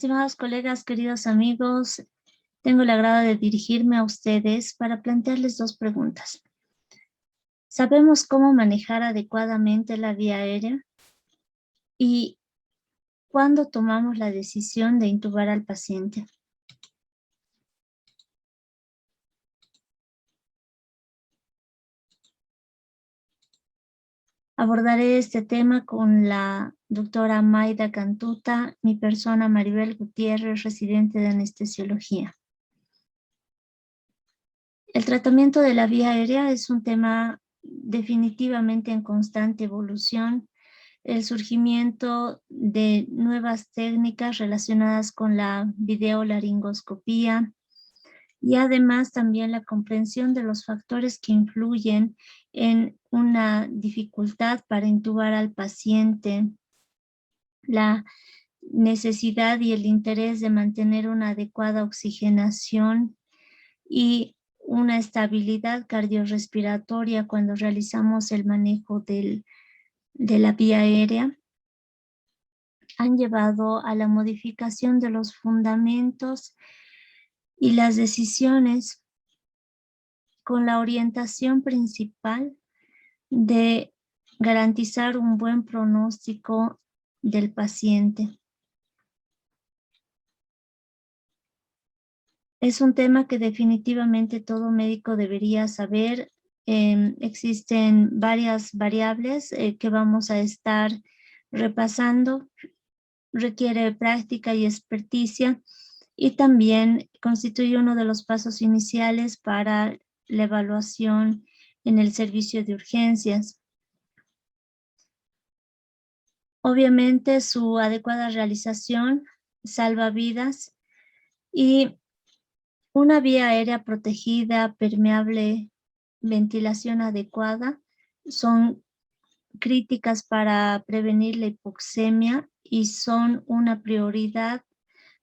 Estimados colegas, queridos amigos, tengo el agrado de dirigirme a ustedes para plantearles dos preguntas. ¿Sabemos cómo manejar adecuadamente la vía aérea? ¿Y cuándo tomamos la decisión de intubar al paciente? Abordaré este tema con la doctora Maida Cantuta, mi persona Maribel Gutiérrez, residente de anestesiología. El tratamiento de la vía aérea es un tema definitivamente en constante evolución. El surgimiento de nuevas técnicas relacionadas con la videolaringoscopía y además también la comprensión de los factores que influyen en una dificultad para intubar al paciente, la necesidad y el interés de mantener una adecuada oxigenación y una estabilidad cardiorrespiratoria cuando realizamos el manejo de la vía aérea, han llevado a la modificación de los fundamentos y las decisiones con la orientación principal de garantizar un buen pronóstico del paciente. Es un tema que definitivamente todo médico debería saber. Existen varias variables que vamos a estar repasando. Requiere práctica y experticia y también constituye uno de los pasos iniciales para la evaluación en el servicio de urgencias. Obviamente su adecuada realización salva vidas y una vía aérea protegida, permeable, ventilación adecuada son críticas para prevenir la hipoxemia y son una prioridad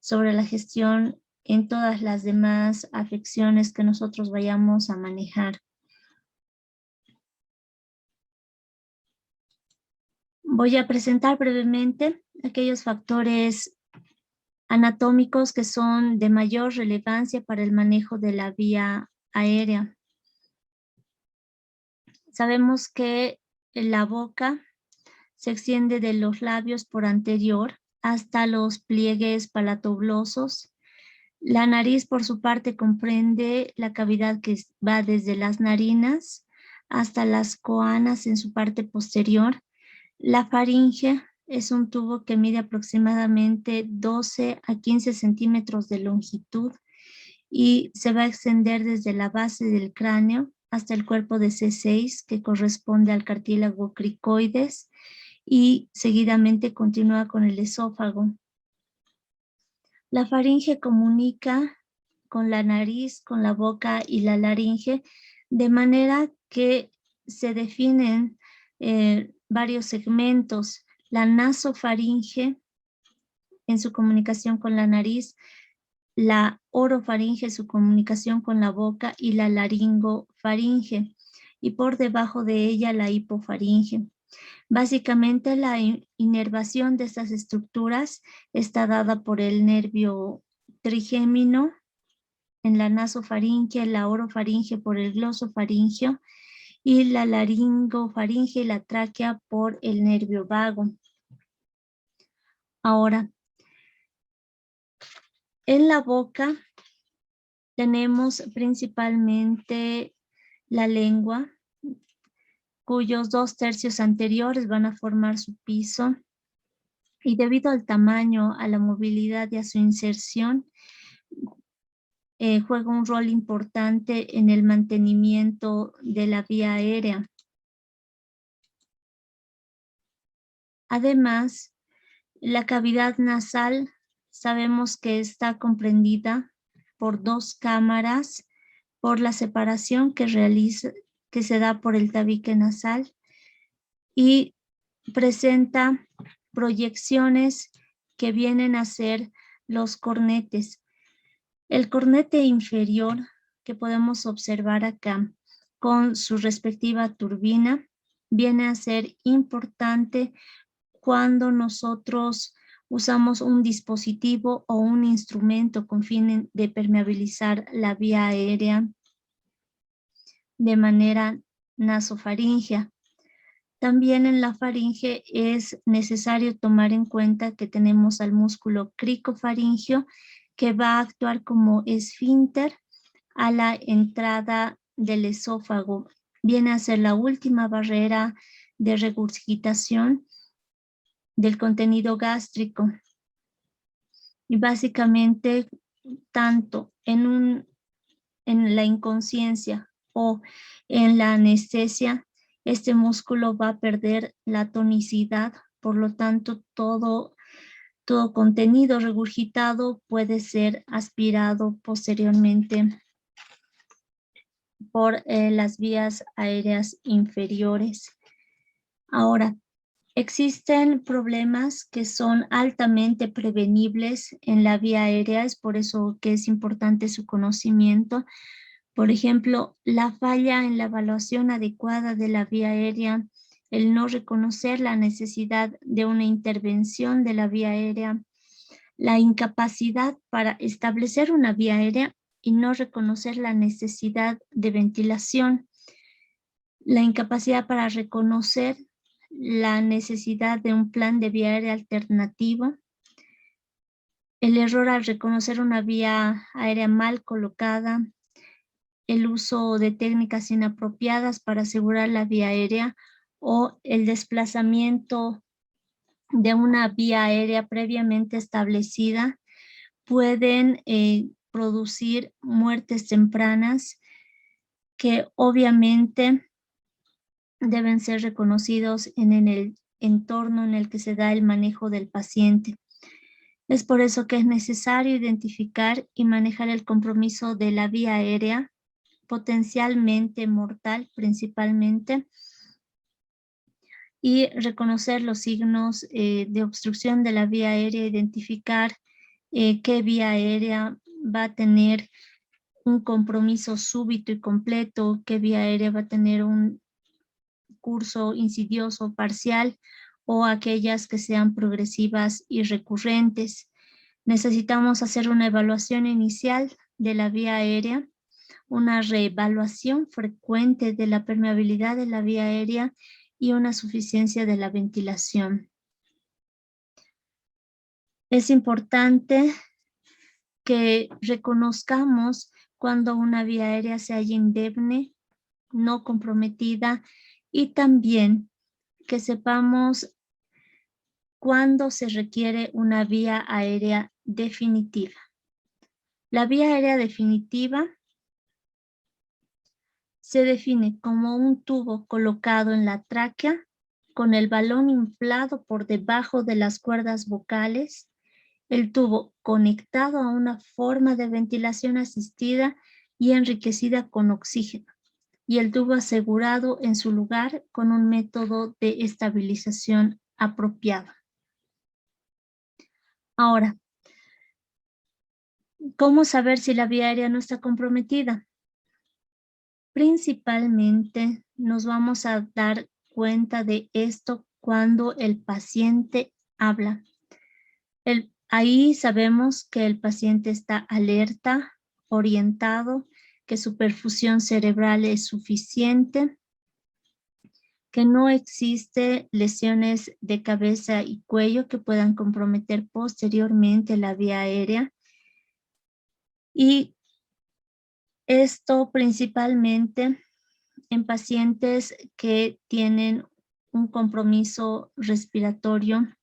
sobre la gestión en todas las demás afecciones que nosotros vayamos a manejar. Voy a presentar brevemente aquellos factores anatómicos que son de mayor relevancia para el manejo de la vía aérea. Sabemos que la boca se extiende de los labios por anterior hasta los pliegues palatoblosos. La nariz, por su parte, comprende la cavidad que va desde las narinas hasta las coanas en su parte posterior. La faringe es un tubo que mide aproximadamente 12 a 15 centímetros de longitud y se va a extender desde la base del cráneo hasta el cuerpo de C6, que corresponde al cartílago cricoides, y seguidamente continúa con el esófago. La faringe comunica con la nariz, con la boca y la laringe, de manera que se definen varios segmentos. La nasofaringe en su comunicación con la nariz, la orofaringe, su comunicación con la boca, y la laringofaringe, y por debajo de ella la hipofaringe. Básicamente la inervación de estas estructuras está dada por el nervio trigémino en la nasofaringe, la orofaringe por el glosofaringio y la laringofaringe y la tráquea por el nervio vago. Ahora, en la boca tenemos principalmente la lengua, cuyos 2/3 anteriores van a formar su piso, y debido al tamaño, a la movilidad y a su inserción, juega un rol importante en el mantenimiento de la vía aérea. Además, la cavidad nasal sabemos que está comprendida por 2 cámaras por la separación que se da por el tabique nasal y presenta proyecciones que vienen a ser los cornetes. El cornete inferior que podemos observar acá con su respectiva turbina viene a ser importante cuando nosotros usamos un dispositivo o un instrumento con fin de permeabilizar la vía aérea de manera nasofaringea. También en la faringe es necesario tomar en cuenta que tenemos al músculo cricofaringeo que va a actuar como esfínter a la entrada del esófago. Viene a ser la última barrera de regurgitación del contenido gástrico. Y básicamente, tanto en la inconsciencia o en la anestesia, este músculo va a perder la tonicidad, por lo tanto, todo contenido regurgitado puede ser aspirado posteriormente por las vías aéreas inferiores. Ahora, existen problemas que son altamente prevenibles en la vía aérea, es por eso que es importante su conocimiento. Por ejemplo, la falla en la evaluación adecuada de la vía aérea, el no reconocer la necesidad de una intervención de la vía aérea, la incapacidad para establecer una vía aérea y no reconocer la necesidad de ventilación, la incapacidad para reconocer la necesidad de un plan de vía aérea alternativo, el error al reconocer una vía aérea mal colocada, el uso de técnicas inapropiadas para asegurar la vía aérea o el desplazamiento de una vía aérea previamente establecida pueden producir muertes tempranas que obviamente deben ser reconocidos en el entorno en el que se da el manejo del paciente. Es por eso que es necesario identificar y manejar el compromiso de la vía aérea, potencialmente mortal principalmente, y reconocer los signos de obstrucción de la vía aérea, identificar qué vía aérea va a tener un compromiso súbito y completo, qué vía aérea va a tener un curso insidioso parcial o aquellas que sean progresivas y recurrentes. Necesitamos hacer una evaluación inicial de la vía aérea, una reevaluación frecuente de la permeabilidad de la vía aérea y una suficiencia de la ventilación. Es importante que reconozcamos cuando una vía aérea se halla indemne, no comprometida, y también que sepamos cuándo se requiere una vía aérea definitiva. La vía aérea definitiva se define como un tubo colocado en la tráquea con el balón inflado por debajo de las cuerdas vocales, el tubo conectado a una forma de ventilación asistida y enriquecida con oxígeno, y el tubo asegurado en su lugar con un método de estabilización apropiado. Ahora, ¿cómo saber si la vía aérea no está comprometida? Principalmente nos vamos a dar cuenta de esto cuando el paciente habla. Ahí sabemos que el paciente está alerta, orientado, que su perfusión cerebral es suficiente, que no existe lesiones de cabeza y cuello que puedan comprometer posteriormente la vía aérea. Y esto principalmente en pacientes que tienen un compromiso respiratorio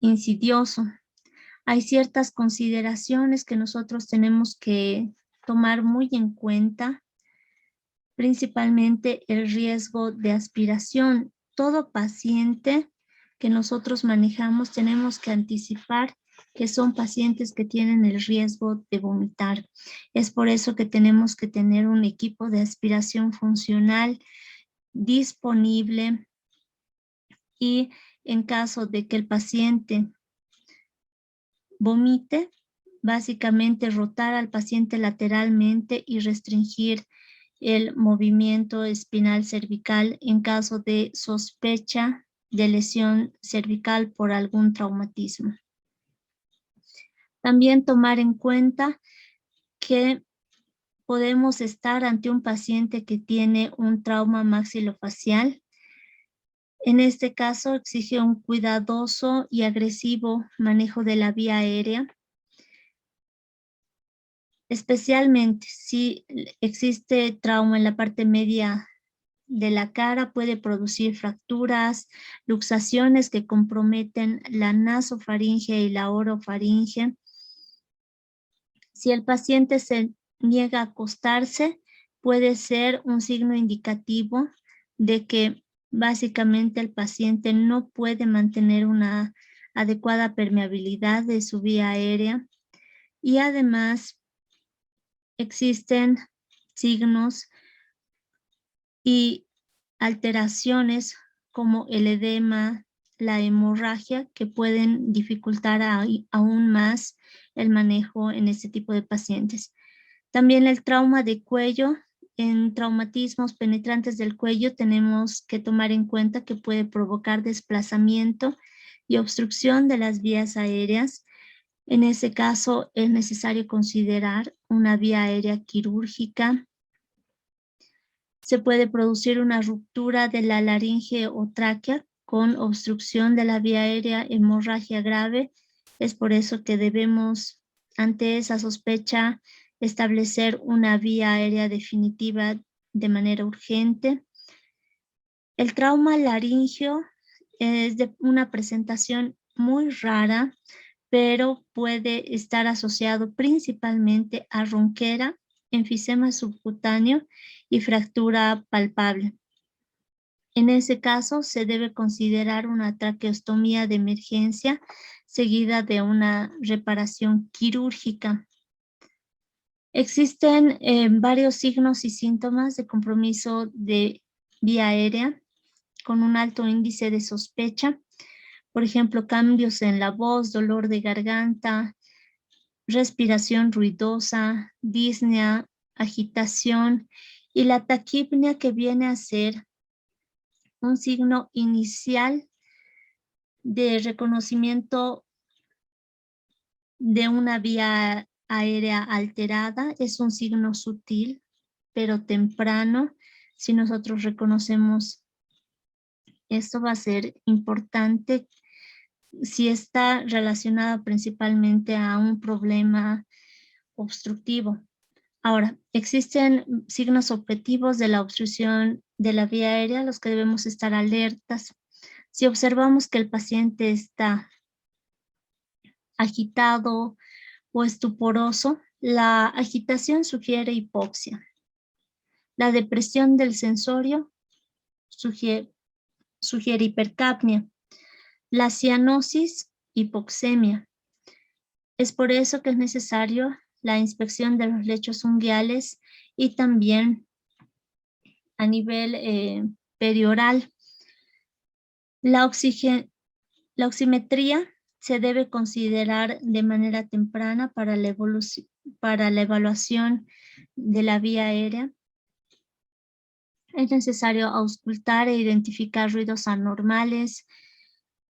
insidioso. Hay ciertas consideraciones que nosotros tenemos que tomar muy en cuenta, principalmente el riesgo de aspiración. Todo paciente que nosotros manejamos tenemos que anticipar que son pacientes que tienen el riesgo de vomitar. Es por eso que tenemos que tener un equipo de aspiración funcional disponible, y en caso de que el paciente vomite, básicamente rotar al paciente lateralmente y restringir el movimiento espinal cervical en caso de sospecha de lesión cervical por algún traumatismo. También tomar en cuenta que podemos estar ante un paciente que tiene un trauma maxilofacial. En este caso exige un cuidadoso y agresivo manejo de la vía aérea, especialmente si existe trauma en la parte media de la cara, puede producir fracturas, luxaciones que comprometen la nasofaringe y la orofaringe. Si el paciente se niega a acostarse, puede ser un signo indicativo de que básicamente el paciente no puede mantener una adecuada permeabilidad de su vía aérea y además existen signos y alteraciones como el edema, la hemorragia, que pueden dificultar aún más el manejo en este tipo de pacientes. También el trauma de cuello. En traumatismos penetrantes del cuello tenemos que tomar en cuenta que puede provocar desplazamiento y obstrucción de las vías aéreas. En ese caso es necesario considerar una vía aérea quirúrgica. Se puede producir una ruptura de la laringe o tráquea con obstrucción de la vía aérea, hemorragia grave. Es por eso que debemos, ante esa sospecha, establecer una vía aérea definitiva de manera urgente. El trauma laringio es de una presentación muy rara, pero puede estar asociado principalmente a ronquera, enfisema subcutáneo y fractura palpable. En ese caso, se debe considerar una traqueostomía de emergencia seguida de una reparación quirúrgica. Existen varios signos y síntomas de compromiso de vía aérea con un alto índice de sospecha. Por ejemplo, cambios en la voz, dolor de garganta, respiración ruidosa, disnea, agitación y la taquipnea, que viene a ser un signo inicial de reconocimiento de una vía aérea alterada. Es un signo sutil, pero temprano. Si nosotros reconocemos esto, va a ser importante si está relacionada principalmente a un problema obstructivo. Ahora, existen signos objetivos de la obstrucción de la vía aérea a los que debemos estar alertas. Si observamos que el paciente está agitado o estuporoso, la agitación sugiere hipoxia. La depresión del sensorio sugiere hipercapnia. La cianosis, hipoxemia. Es por eso que es necesario la inspección de los lechos unguiales y también a nivel perioral. La oximetría se debe considerar de manera temprana para la evaluación de la vía aérea. Es necesario auscultar e identificar ruidos anormales,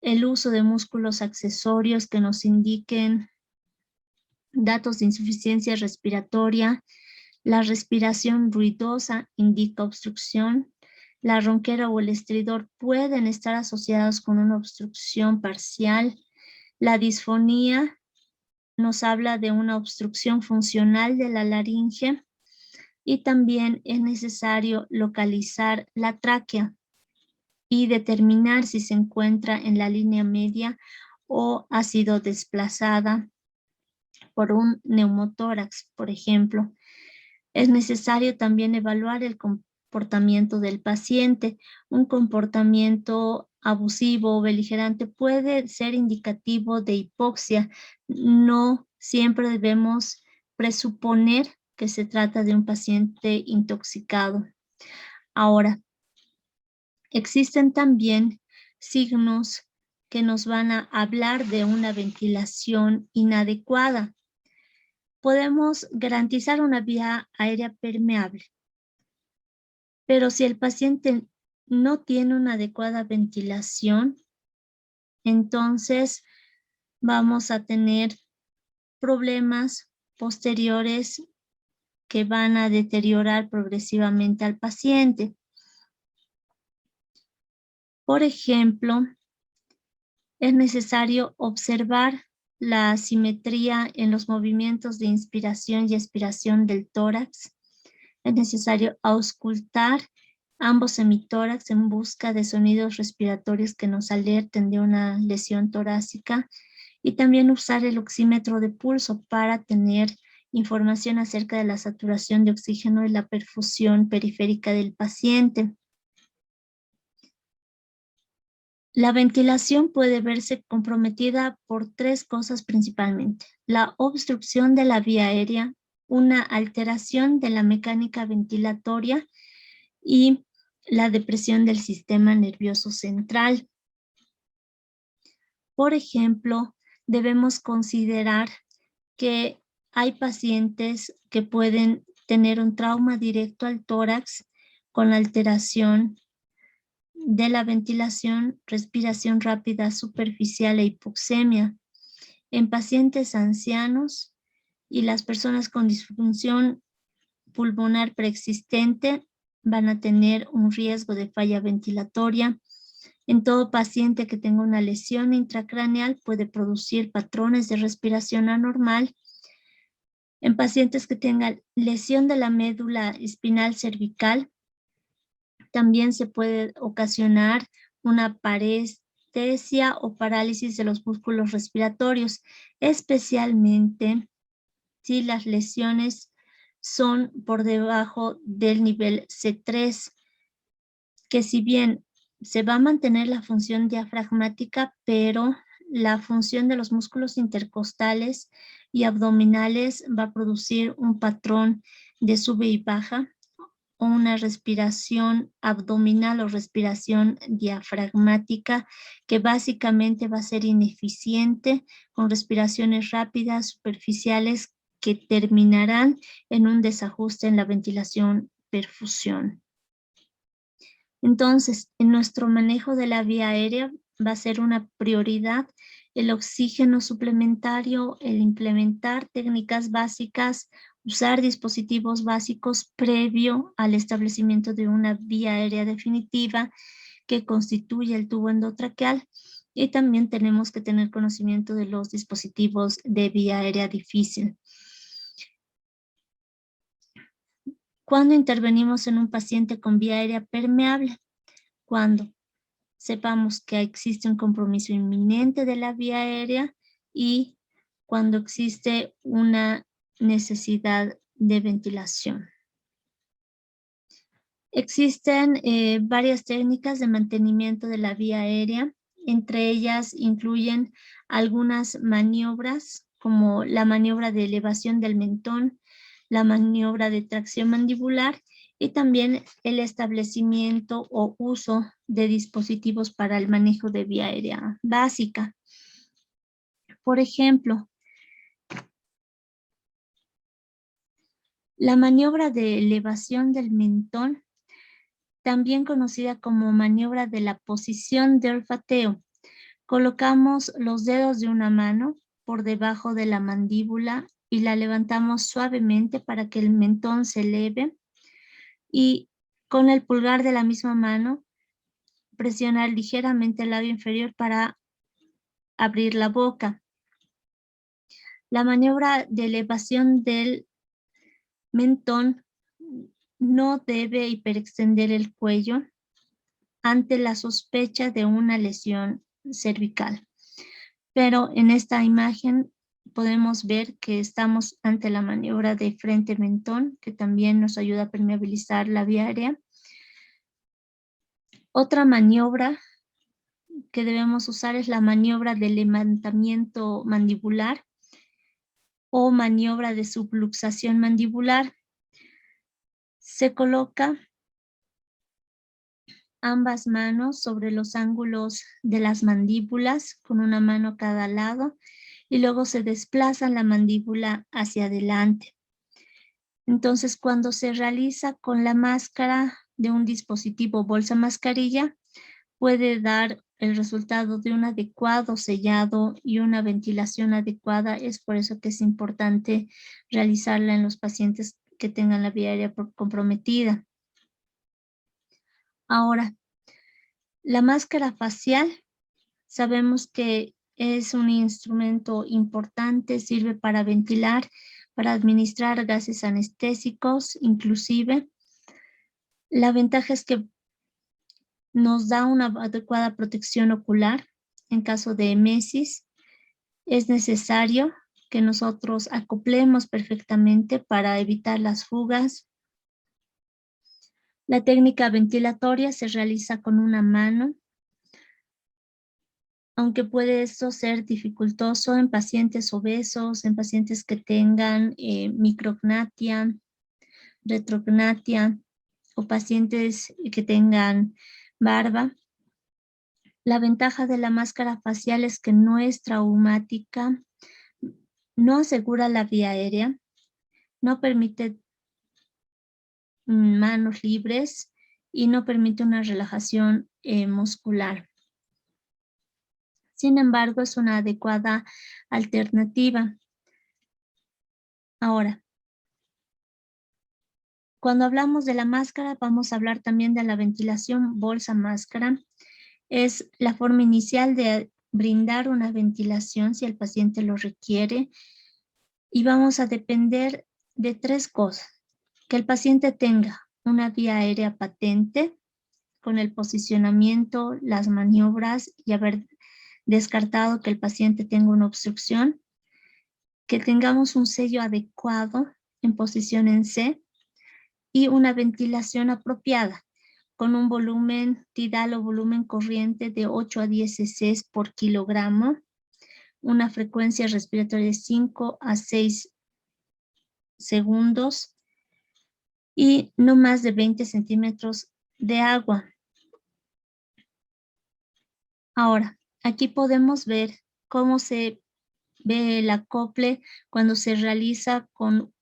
el uso de músculos accesorios que nos indiquen datos de insuficiencia respiratoria. La respiración ruidosa indica obstrucción. La ronquera o el estridor pueden estar asociados con una obstrucción parcial. La disfonía nos habla de una obstrucción funcional de la laringe y también es necesario localizar la tráquea y determinar si se encuentra en la línea media o ha sido desplazada por un neumotórax, por ejemplo. Es necesario también evaluar el comportamiento del paciente. Un comportamiento abusivo o beligerante puede ser indicativo de hipoxia. No siempre debemos presuponer que se trata de un paciente intoxicado. Ahora, existen también signos que nos van a hablar de una ventilación inadecuada. Podemos garantizar una vía aérea permeable, pero si el paciente no tiene una adecuada ventilación, entonces vamos a tener problemas posteriores que van a deteriorar progresivamente al paciente. Por ejemplo, es necesario observar la asimetría en los movimientos de inspiración y expiración del tórax. Es necesario auscultar ambos hemitórax en busca de sonidos respiratorios que nos alerten de una lesión torácica y también usar el oxímetro de pulso para tener información acerca de la saturación de oxígeno y la perfusión periférica del paciente. La ventilación puede verse comprometida por tres cosas principalmente: la obstrucción de la vía aérea, una alteración de la mecánica ventilatoria y la depresión del sistema nervioso central. Por ejemplo, debemos considerar que hay pacientes que pueden tener un trauma directo al tórax con alteración de la ventilación, respiración rápida superficial e hipoxemia. En pacientes ancianos y las personas con disfunción pulmonar preexistente van a tener un riesgo de falla ventilatoria. En todo paciente que tenga una lesión intracraneal puede producir patrones de respiración anormal. En pacientes que tengan lesión de la médula espinal cervical, también se puede ocasionar una parestesia o parálisis de los músculos respiratorios, especialmente si las lesiones son por debajo del nivel C3, que si bien se va a mantener la función diafragmática, pero la función de los músculos intercostales y abdominales va a producir un patrón de sube y baja, o una respiración abdominal o respiración diafragmática que básicamente va a ser ineficiente, con respiraciones rápidas, superficiales, que terminarán en un desajuste en la ventilación-perfusión. Entonces, en nuestro manejo de la vía aérea va a ser una prioridad el oxígeno suplementario, el implementar técnicas básicas, usar dispositivos básicos previo al establecimiento de una vía aérea definitiva que constituye el tubo endotraqueal, y también tenemos que tener conocimiento de los dispositivos de vía aérea difícil. ¿Cuándo intervenimos en un paciente con vía aérea permeable? Cuando sepamos que existe un compromiso inminente de la vía aérea y cuando existe una necesidad de ventilación. Existen varias técnicas de mantenimiento de la vía aérea. Entre ellas incluyen algunas maniobras como la maniobra de elevación del mentón, la maniobra de tracción mandibular y también el establecimiento o uso de dispositivos para el manejo de vía aérea básica. Por ejemplo, la maniobra de elevación del mentón, también conocida como maniobra de la posición de olfateo. Colocamos los dedos de una mano por debajo de la mandíbula y la levantamos suavemente para que el mentón se eleve, y con el pulgar de la misma mano presionar ligeramente el labio inferior para abrir la boca. La maniobra de elevación del mentón no debe hiperextender el cuello ante la sospecha de una lesión cervical. Pero en esta imagen podemos ver que estamos ante la maniobra de frente mentón, que también nos ayuda a permeabilizar la vía aérea. Otra maniobra que debemos usar es la maniobra de levantamiento mandibular o maniobra de subluxación mandibular. Se coloca ambas manos sobre los ángulos de las mandíbulas con una mano a cada lado y luego se desplaza la mandíbula hacia adelante. Entonces, cuando se realiza con la máscara de un dispositivo bolsa mascarilla puede dar el resultado de un adecuado sellado y una ventilación adecuada. Es por eso que es importante realizarla en los pacientes que tengan la vía aérea comprometida. Ahora, la máscara facial, sabemos que es un instrumento importante, sirve para ventilar, para administrar gases anestésicos, inclusive. La ventaja es que nos da una adecuada protección ocular. En caso de emesis, es necesario que nosotros acoplemos perfectamente para evitar las fugas. La técnica ventilatoria se realiza con una mano, aunque puede esto ser dificultoso en pacientes obesos, en pacientes que tengan micrognatia, retrognatia o pacientes que tengan barba. La ventaja de la máscara facial es que no es traumática, no asegura la vía aérea, no permite manos libres y no permite una relajación muscular. Sin embargo, es una adecuada alternativa. Ahora, cuando hablamos de la máscara, vamos a hablar también de la ventilación bolsa-máscara. Es la forma inicial de brindar una ventilación si el paciente lo requiere. Y vamos a depender de tres cosas. Que el paciente tenga una vía aérea patente con el posicionamiento, las maniobras y haber descartado que el paciente tenga una obstrucción. Que tengamos un sello adecuado en posición en C y una ventilación apropiada con un volumen tidal o volumen corriente de 8 a 10 cc por kilogramo, una frecuencia respiratoria de 5 a 6 segundos y no más de 20 centímetros de agua. Ahora, aquí podemos ver cómo se ve el acople cuando se realiza con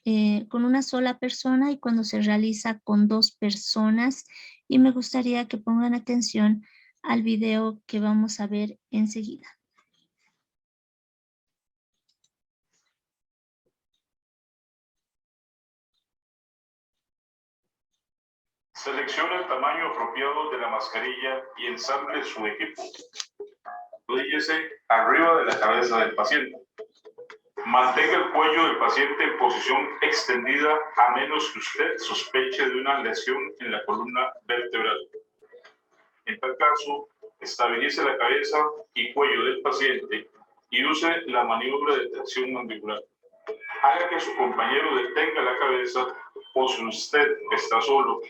una sola persona y cuando se realiza con dos personas. Y me gustaría que pongan atención al video que vamos a ver enseguida. Seleccione el tamaño apropiado de la mascarilla y ensamble su equipo. Arrodíllese arriba de la cabeza del paciente. Mantenga el cuello del paciente en posición extendida a menos que usted sospeche de una lesión en la columna vertebral. En tal caso, estabilice la cabeza y cuello del paciente y use la maniobra de tensión mandibular. Haga que su compañero detenga la cabeza o si usted está solo,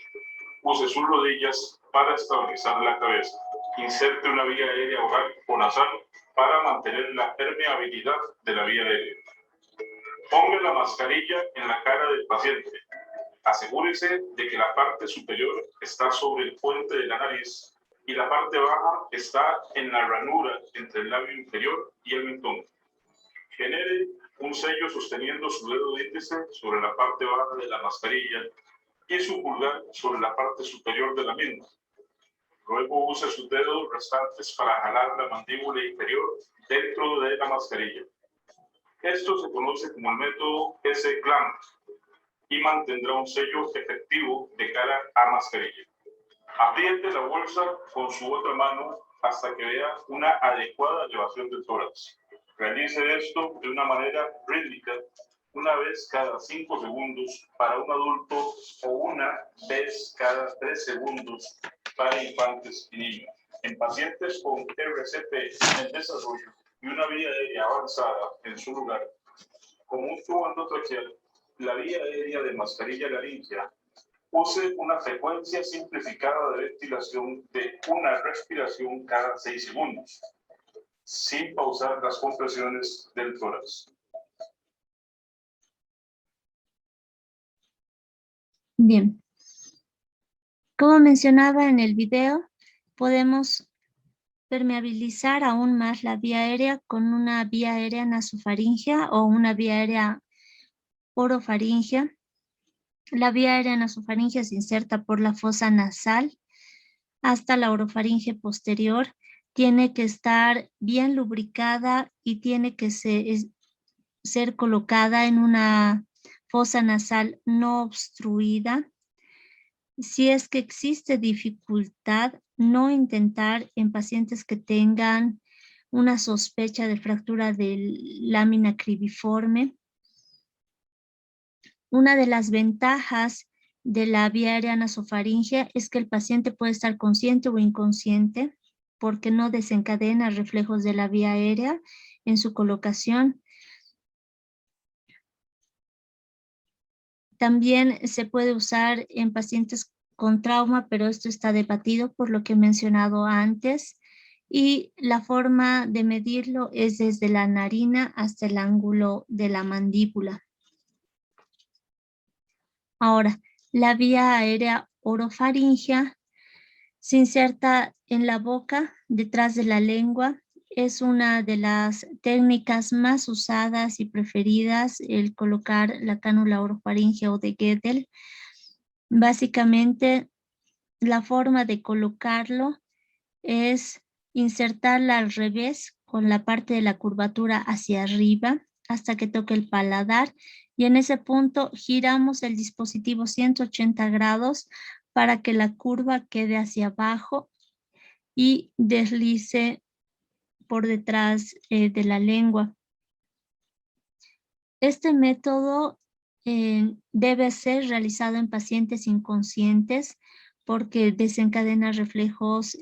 use sus rodillas para estabilizar la cabeza. Inserte una vía aérea oral o nasal para mantener la permeabilidad de la vía aérea. Ponga la mascarilla en la cara del paciente. Asegúrese de que la parte superior está sobre el puente de la nariz y la parte baja está en la ranura entre el labio inferior y el mentón. Genere un sello sosteniendo su dedo índice sobre la parte baja de la mascarilla y su pulgar sobre la parte superior de la misma. Luego use sus dedos restantes para jalar la mandíbula inferior dentro de la mascarilla. Esto se conoce como el método S-clamp y mantendrá un sello efectivo de cara a mascarilla. Apriete la bolsa con su otra mano hasta que vea una adecuada elevación del tórax. Realice esto de una manera rítmica, una vez cada 5 segundos para un adulto o una vez cada 3 segundos para infantes y niños. En pacientes con RCP en el desarrollo y una vía aérea avanzada en su lugar, como un tubo endotraqueal, la vía aérea de mascarilla laringea, use una frecuencia simplificada de ventilación de una respiración cada 6 segundos, sin pausar las compresiones del tórax. Bien. Como mencionaba en el video, podemos permeabilizar aún más la vía aérea con una vía aérea nasofaringea o una vía aérea orofaringea. La vía aérea nasofaríngea se inserta por la fosa nasal hasta la orofaringe posterior. Tiene que estar bien lubricada y tiene que ser colocada en una fosa nasal no obstruida. Si es que existe dificultad, no intentar en pacientes que tengan una sospecha de fractura de lámina cribiforme. Una de las ventajas de la vía aérea nasofaríngea es que el paciente puede estar consciente o inconsciente porque no desencadena reflejos de la vía aérea en su colocación. También se puede usar en pacientes con trauma, pero esto está debatido por lo que he mencionado antes. Y la forma de medirlo es desde la narina hasta el ángulo de la mandíbula. Ahora, la vía aérea orofaríngea se inserta en la boca, detrás de la lengua. Es una de las técnicas más usadas y preferidas el colocar la cánula orofaríngea o de Gödel. Básicamente, la forma de colocarlo es insertarla al revés con la parte de la curvatura hacia arriba hasta que toque el paladar y en ese punto giramos el dispositivo 180 grados para que la curva quede hacia abajo y deslice por detrás de la lengua. Este método debe ser realizado en pacientes inconscientes porque desencadena reflejos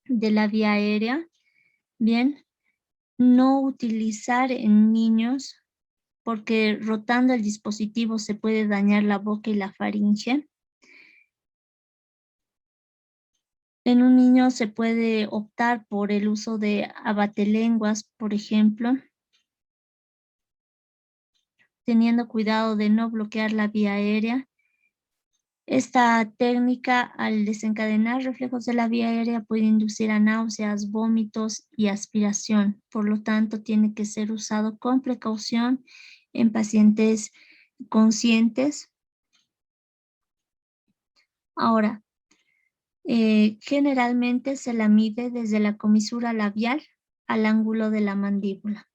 de la vía aérea. Bien, no utilizar en niños porque rotando el dispositivo se puede dañar la boca y la faringe. En un niño se puede optar por el uso de abatelenguas, por ejemplo, teniendo cuidado de no bloquear la vía aérea. Esta técnica, al desencadenar reflejos de la vía aérea, puede inducir a náuseas, vómitos y aspiración. Por lo tanto, tiene que ser usado con precaución en pacientes conscientes. Ahora, generalmente se la mide desde la comisura labial al ángulo de la mandíbula.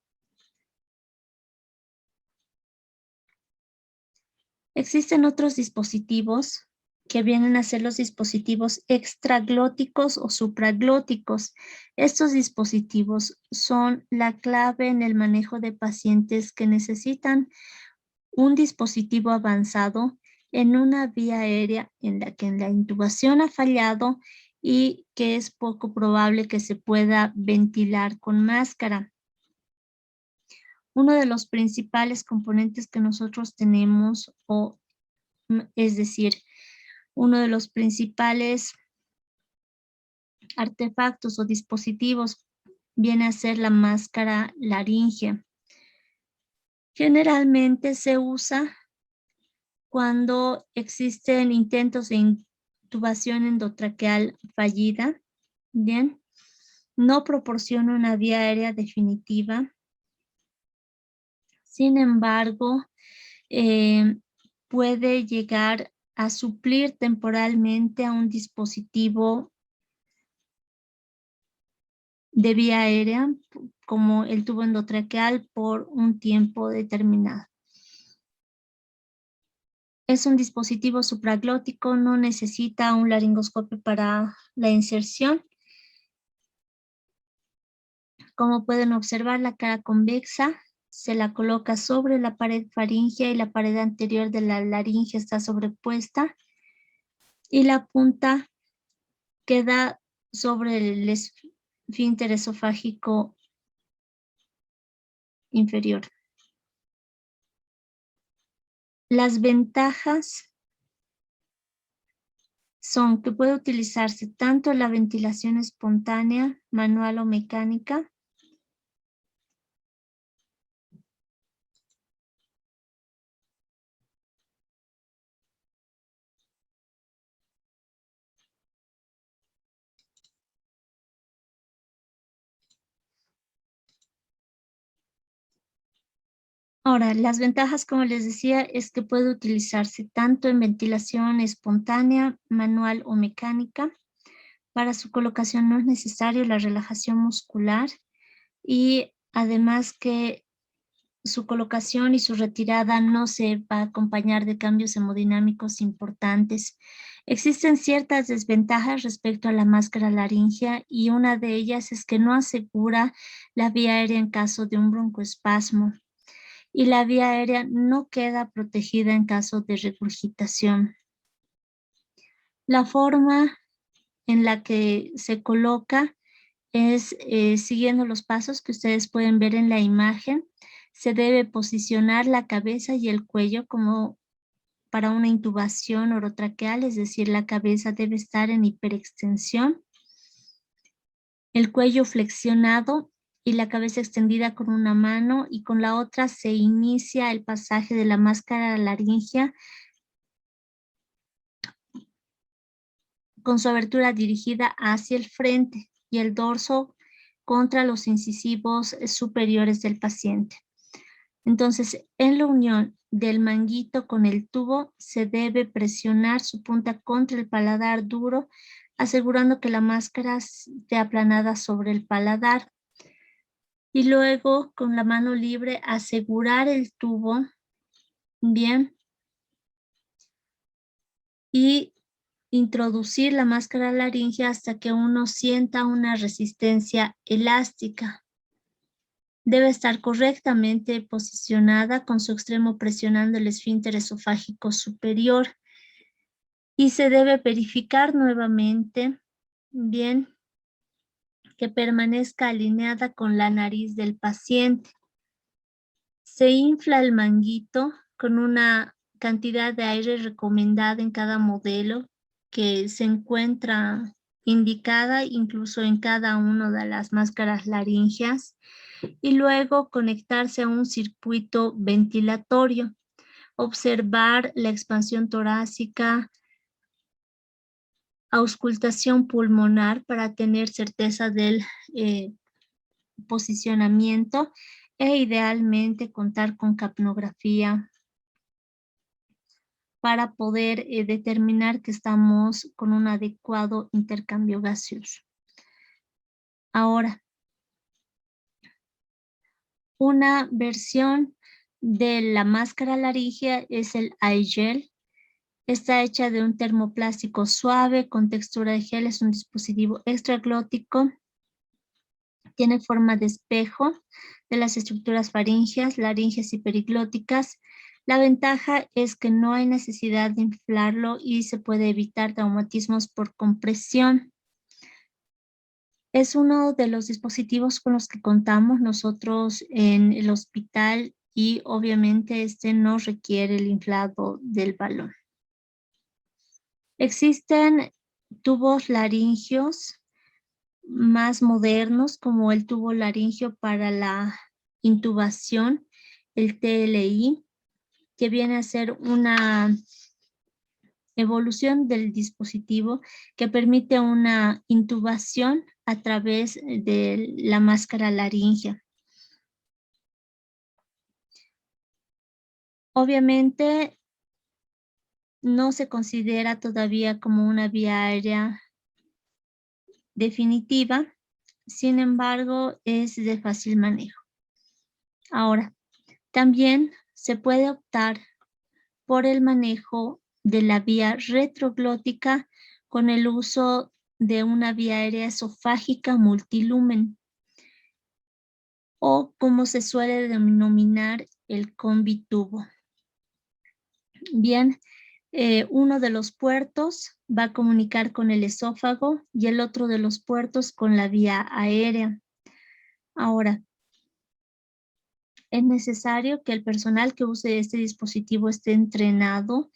Existen otros dispositivos que vienen a ser los dispositivos extraglóticos o supraglóticos. Estos dispositivos son la clave en el manejo de pacientes que necesitan un dispositivo avanzado en una vía aérea en la que la intubación ha fallado y que es poco probable que se pueda ventilar con máscara. Uno de los principales componentes que nosotros tenemos, es decir, uno de los principales artefactos o dispositivos viene a ser la máscara laríngea. Generalmente se usa cuando existen intentos de intubación endotraqueal fallida. Bien, no proporciona una vía aérea definitiva. Sin embargo, puede llegar a suplir temporalmente a un dispositivo de vía aérea como el tubo endotraqueal por un tiempo determinado. Es un dispositivo supraglótico, no necesita un laringoscopio para la inserción. Como pueden observar, la cara convexa se la coloca sobre la pared faríngea y la pared anterior de la laringe está sobrepuesta y la punta queda sobre el esfínter esofágico inferior. Las ventajas son que puede utilizarse tanto la ventilación espontánea, manual o mecánica. Ahora, las ventajas, como les decía, es que puede utilizarse tanto en ventilación espontánea, manual o mecánica. Para su colocación no es necesario la relajación muscular y además que su colocación y su retirada no se va a acompañar de cambios hemodinámicos importantes. Existen ciertas desventajas respecto a la máscara laringea y una de ellas es que no asegura la vía aérea en caso de un broncoespasmo y la vía aérea no queda protegida en caso de regurgitación. La forma en la que se coloca es siguiendo los pasos que ustedes pueden ver en la imagen. Se debe posicionar la cabeza y el cuello como para una intubación orotraqueal, es decir, la cabeza debe estar en hiperextensión, el cuello flexionado y la cabeza extendida con una mano y con la otra se inicia el pasaje de la máscara laringea con su abertura dirigida hacia el frente y el dorso contra los incisivos superiores del paciente. Entonces, en la unión del manguito con el tubo, se debe presionar su punta contra el paladar duro, asegurando que la máscara esté aplanada sobre el paladar. Y luego, con la mano libre, asegurar el tubo, bien, y introducir la máscara laringea hasta que uno sienta una resistencia elástica. Debe estar correctamente posicionada con su extremo presionando el esfínter esofágico superior y se debe verificar nuevamente, bien, que permanezca alineada con la nariz del paciente. Se infla el manguito con una cantidad de aire recomendada en cada modelo que se encuentra indicada incluso en cada una de las máscaras laringeas y luego conectarse a un circuito ventilatorio, observar la expansión torácica, auscultación pulmonar para tener certeza del posicionamiento e idealmente contar con capnografía para poder determinar que estamos con un adecuado intercambio gaseoso. Ahora, una versión de la máscara laringea es el iGel. Está hecha de un termoplástico suave con textura de gel. Es un dispositivo extraglótico. Tiene forma de espejo de las estructuras faríngeas, laringeas y periglóticas. La ventaja es que no hay necesidad de inflarlo y se puede evitar traumatismos por compresión. Es uno de los dispositivos con los que contamos nosotros en el hospital y obviamente este no requiere el inflado del balón. Existen tubos laringeos más modernos como el tubo laringeo para la intubación, el TLI, que viene a ser una evolución del dispositivo que permite una intubación a través de la máscara laringea. Obviamente no se considera todavía como una vía aérea definitiva, sin embargo es de fácil manejo. Ahora, también se puede optar por el manejo de la vía retroglótica con el uso de una vía aérea esofágica multilumen o como se suele denominar el combitubo. Bien, uno de los puertos va a comunicar con el esófago y el otro de los puertos con la vía aérea. Ahora, es necesario que el personal que use este dispositivo esté entrenado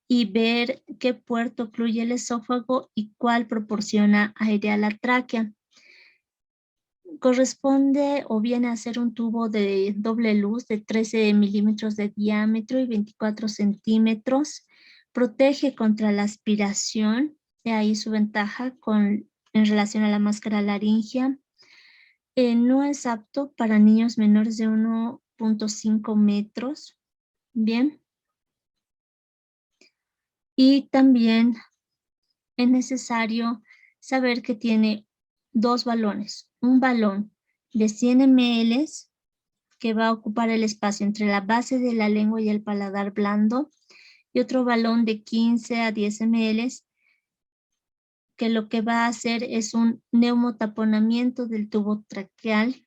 y ver qué puerto ocluye el esófago y cuál proporciona aire a la tráquea. Corresponde o viene a ser un tubo de doble luz de 13 milímetros de diámetro y 24 centímetros. Protege contra la aspiración, de ahí su ventaja en relación a la máscara laringea. No es apto para niños menores de 1 1.5 metros. Bien. Y también es necesario saber que tiene dos balones. Un balón de 100 ml que va a ocupar el espacio entre la base de la lengua y el paladar blando, y otro balón de 15 a 10 ml que lo que va a hacer es un neumotaponamiento del tubo traqueal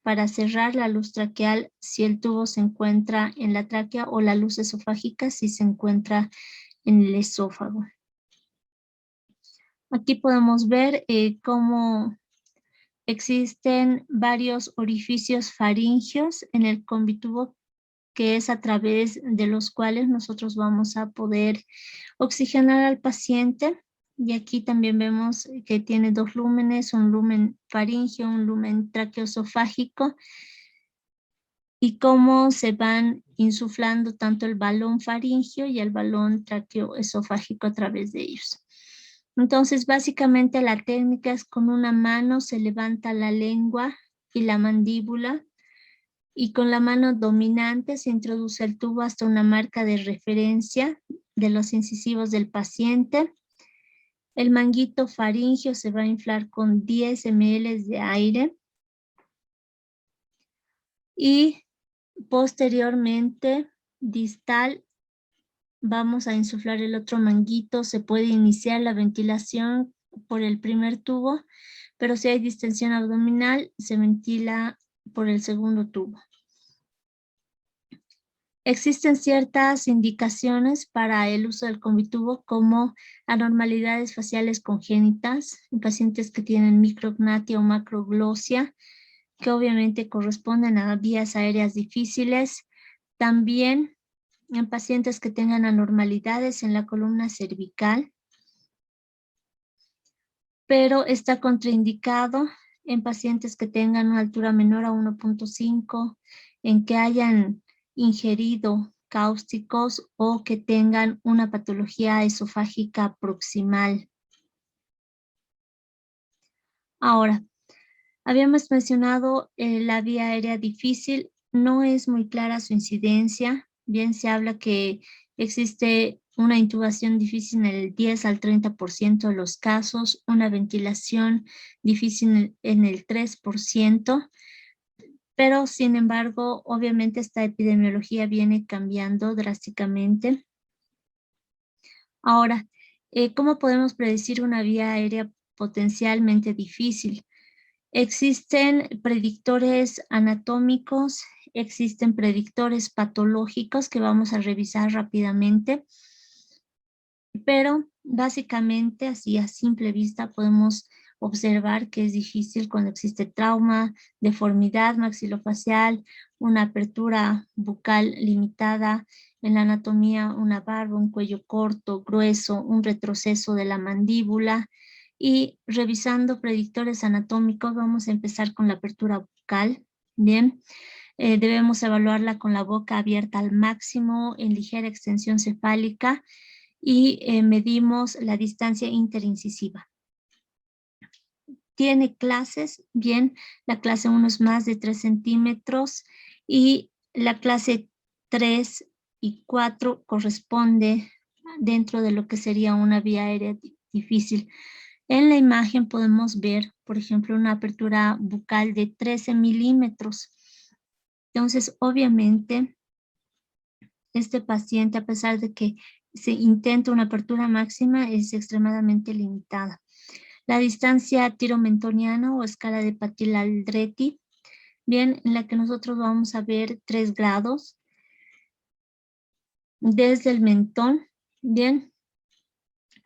para cerrar la luz traqueal si el tubo se encuentra en la tráquea, o la luz esofágica si se encuentra en el esófago. Aquí podemos ver cómo existen varios orificios faringios en el combitubo, que es a través de los cuales nosotros vamos a poder oxigenar al paciente. Y aquí también vemos que tiene dos lúmenes, un lumen faríngeo, un lumen traqueoesofágico, y cómo se van insuflando tanto el balón faríngeo y el balón traqueoesofágico a través de ellos. Entonces, básicamente la técnica es con una mano se levanta la lengua y la mandíbula, y con la mano dominante se introduce el tubo hasta una marca de referencia de los incisivos del paciente. El manguito faríngeo se va a inflar con 10 ml de aire y posteriormente, distal, vamos a insuflar el otro manguito. Se puede iniciar la ventilación por el primer tubo, pero si hay distensión abdominal, se ventila por el segundo tubo. Existen ciertas indicaciones para el uso del combitubo, como anormalidades faciales congénitas en pacientes que tienen micrognatia o macroglosia, que obviamente corresponden a vías aéreas difíciles. También en pacientes que tengan anormalidades en la columna cervical, pero está contraindicado en pacientes que tengan una altura menor a 1.5, en que hayan ingerido cáusticos o que tengan una patología esofágica proximal. Ahora, habíamos mencionado la vía aérea difícil. No es muy clara su incidencia. Bien, se habla que existe una intubación difícil en el 10 al 30% de los casos, una ventilación difícil en el 3%, pero sin embargo, obviamente esta epidemiología viene cambiando drásticamente. Ahora, ¿cómo podemos predecir una vía aérea potencialmente difícil? Existen predictores anatómicos, existen predictores patológicos que vamos a revisar rápidamente, pero básicamente así a simple vista podemos observar que es difícil cuando existe trauma, deformidad maxilofacial, una apertura bucal limitada, en la anatomía una barba, un cuello corto, grueso, un retroceso de la mandíbula. Y revisando predictores anatómicos, vamos a empezar con la apertura bucal. Bien, debemos evaluarla con la boca abierta al máximo, en ligera extensión cefálica, y medimos la distancia interincisiva. Tiene clases, bien, la clase 1 es más de 3 centímetros y la clase 3 y 4 corresponde dentro de lo que sería una vía aérea difícil. En la imagen podemos ver, por ejemplo, una apertura bucal de 13 milímetros. Entonces, obviamente, este paciente, a pesar de que se intenta una apertura máxima, es extremadamente limitada. La distancia tiromentoniana o escala de Patil-Aldrete, bien, en la que nosotros vamos a ver 3 grados desde el mentón, bien,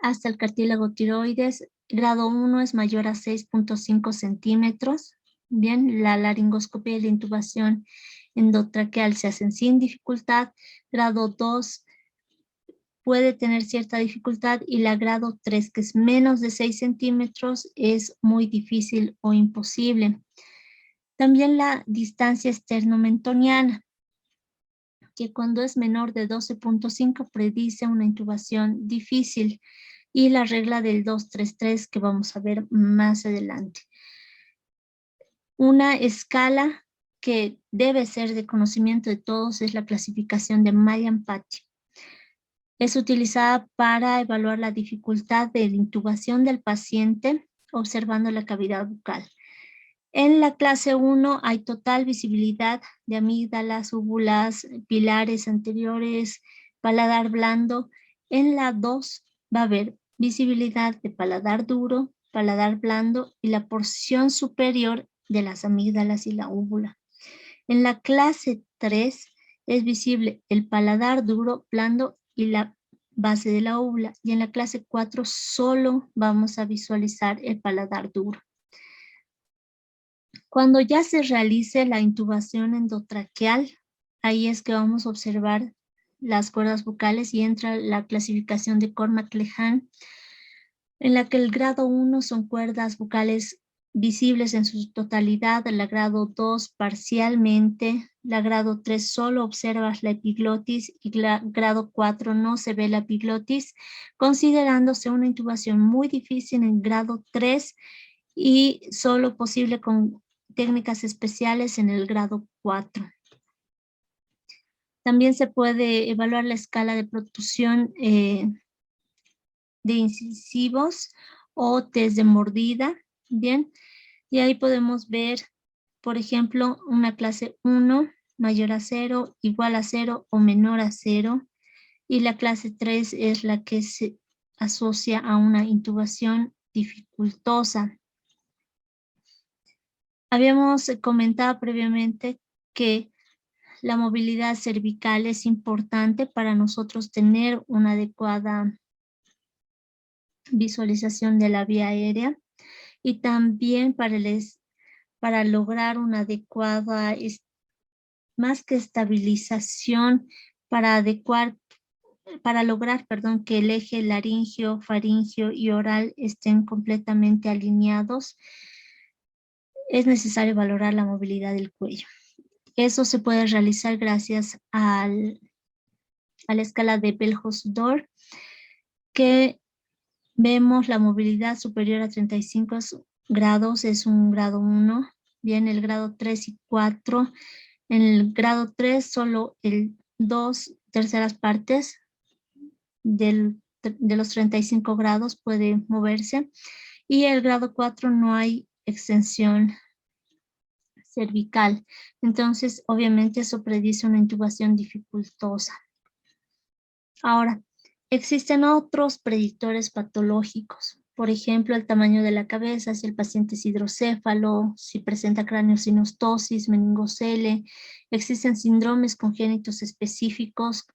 hasta el cartílago tiroides. Grado 1 es mayor a 6.5 centímetros. Bien, la laringoscopia y la intubación endotraqueal se hacen sin dificultad. Grado 2 puede tener cierta dificultad, y la grado 3, que es menos de 6 centímetros, es muy difícil o imposible. También la distancia esternomentoniana, que cuando es menor de 12.5 predice una intubación difícil, y la regla del 2-3-3 que vamos a ver más adelante. Una escala que debe ser de conocimiento de todos es la clasificación de Mayan-Paty. Es utilizada para evaluar la dificultad de intubación del paciente observando la cavidad bucal. En la clase 1 hay total visibilidad de amígdalas, úvulas, pilares anteriores, paladar blando. En la 2 va a haber visibilidad de paladar duro, paladar blando y la porción superior de las amígdalas y la úvula. En la clase 3 es visible el paladar duro, blando y la base de la úvula. Y en la clase 4 solo vamos a visualizar el paladar duro. Cuando ya se realice la intubación endotraqueal, ahí es que vamos a observar las cuerdas vocales y entra la clasificación de Cormack-Lehane, en la que el grado 1 son cuerdas vocales visibles en su totalidad, la grado 2 parcialmente, la grado 3 solo observas la epiglotis y la grado 4 no se ve la epiglotis, considerándose una intubación muy difícil en grado 3 y solo posible con técnicas especiales en el grado 4. También se puede evaluar la escala de protusión de incisivos o test de mordida, ¿bien? Y ahí podemos ver, por ejemplo, una clase 1 mayor a 0, igual a 0 o menor a 0. Y la clase 3 es la que se asocia a una intubación dificultosa. Habíamos comentado previamente que la movilidad cervical es importante para nosotros tener una adecuada visualización de la vía aérea y también para lograr una adecuada, más que estabilización, para lograr, que el eje laringio, faringio y oral estén completamente alineados, es necesario valorar la movilidad del cuello. Eso se puede realizar gracias a la escala de Bell-Hosdor, que vemos la movilidad superior a 35 grados, es un grado 1. Bien, el grado 3 y 4. En el grado 3 solo el 2/3 partes de los 35 grados puede moverse. Y el grado 4 no hay extensión cervical. Entonces, obviamente eso predice una intubación dificultosa. Ahora, existen otros predictores patológicos. Por ejemplo, el tamaño de la cabeza, si el paciente es hidrocéfalo, si presenta craneosinostosis, meningocele. Existen síndromes congénitos específicos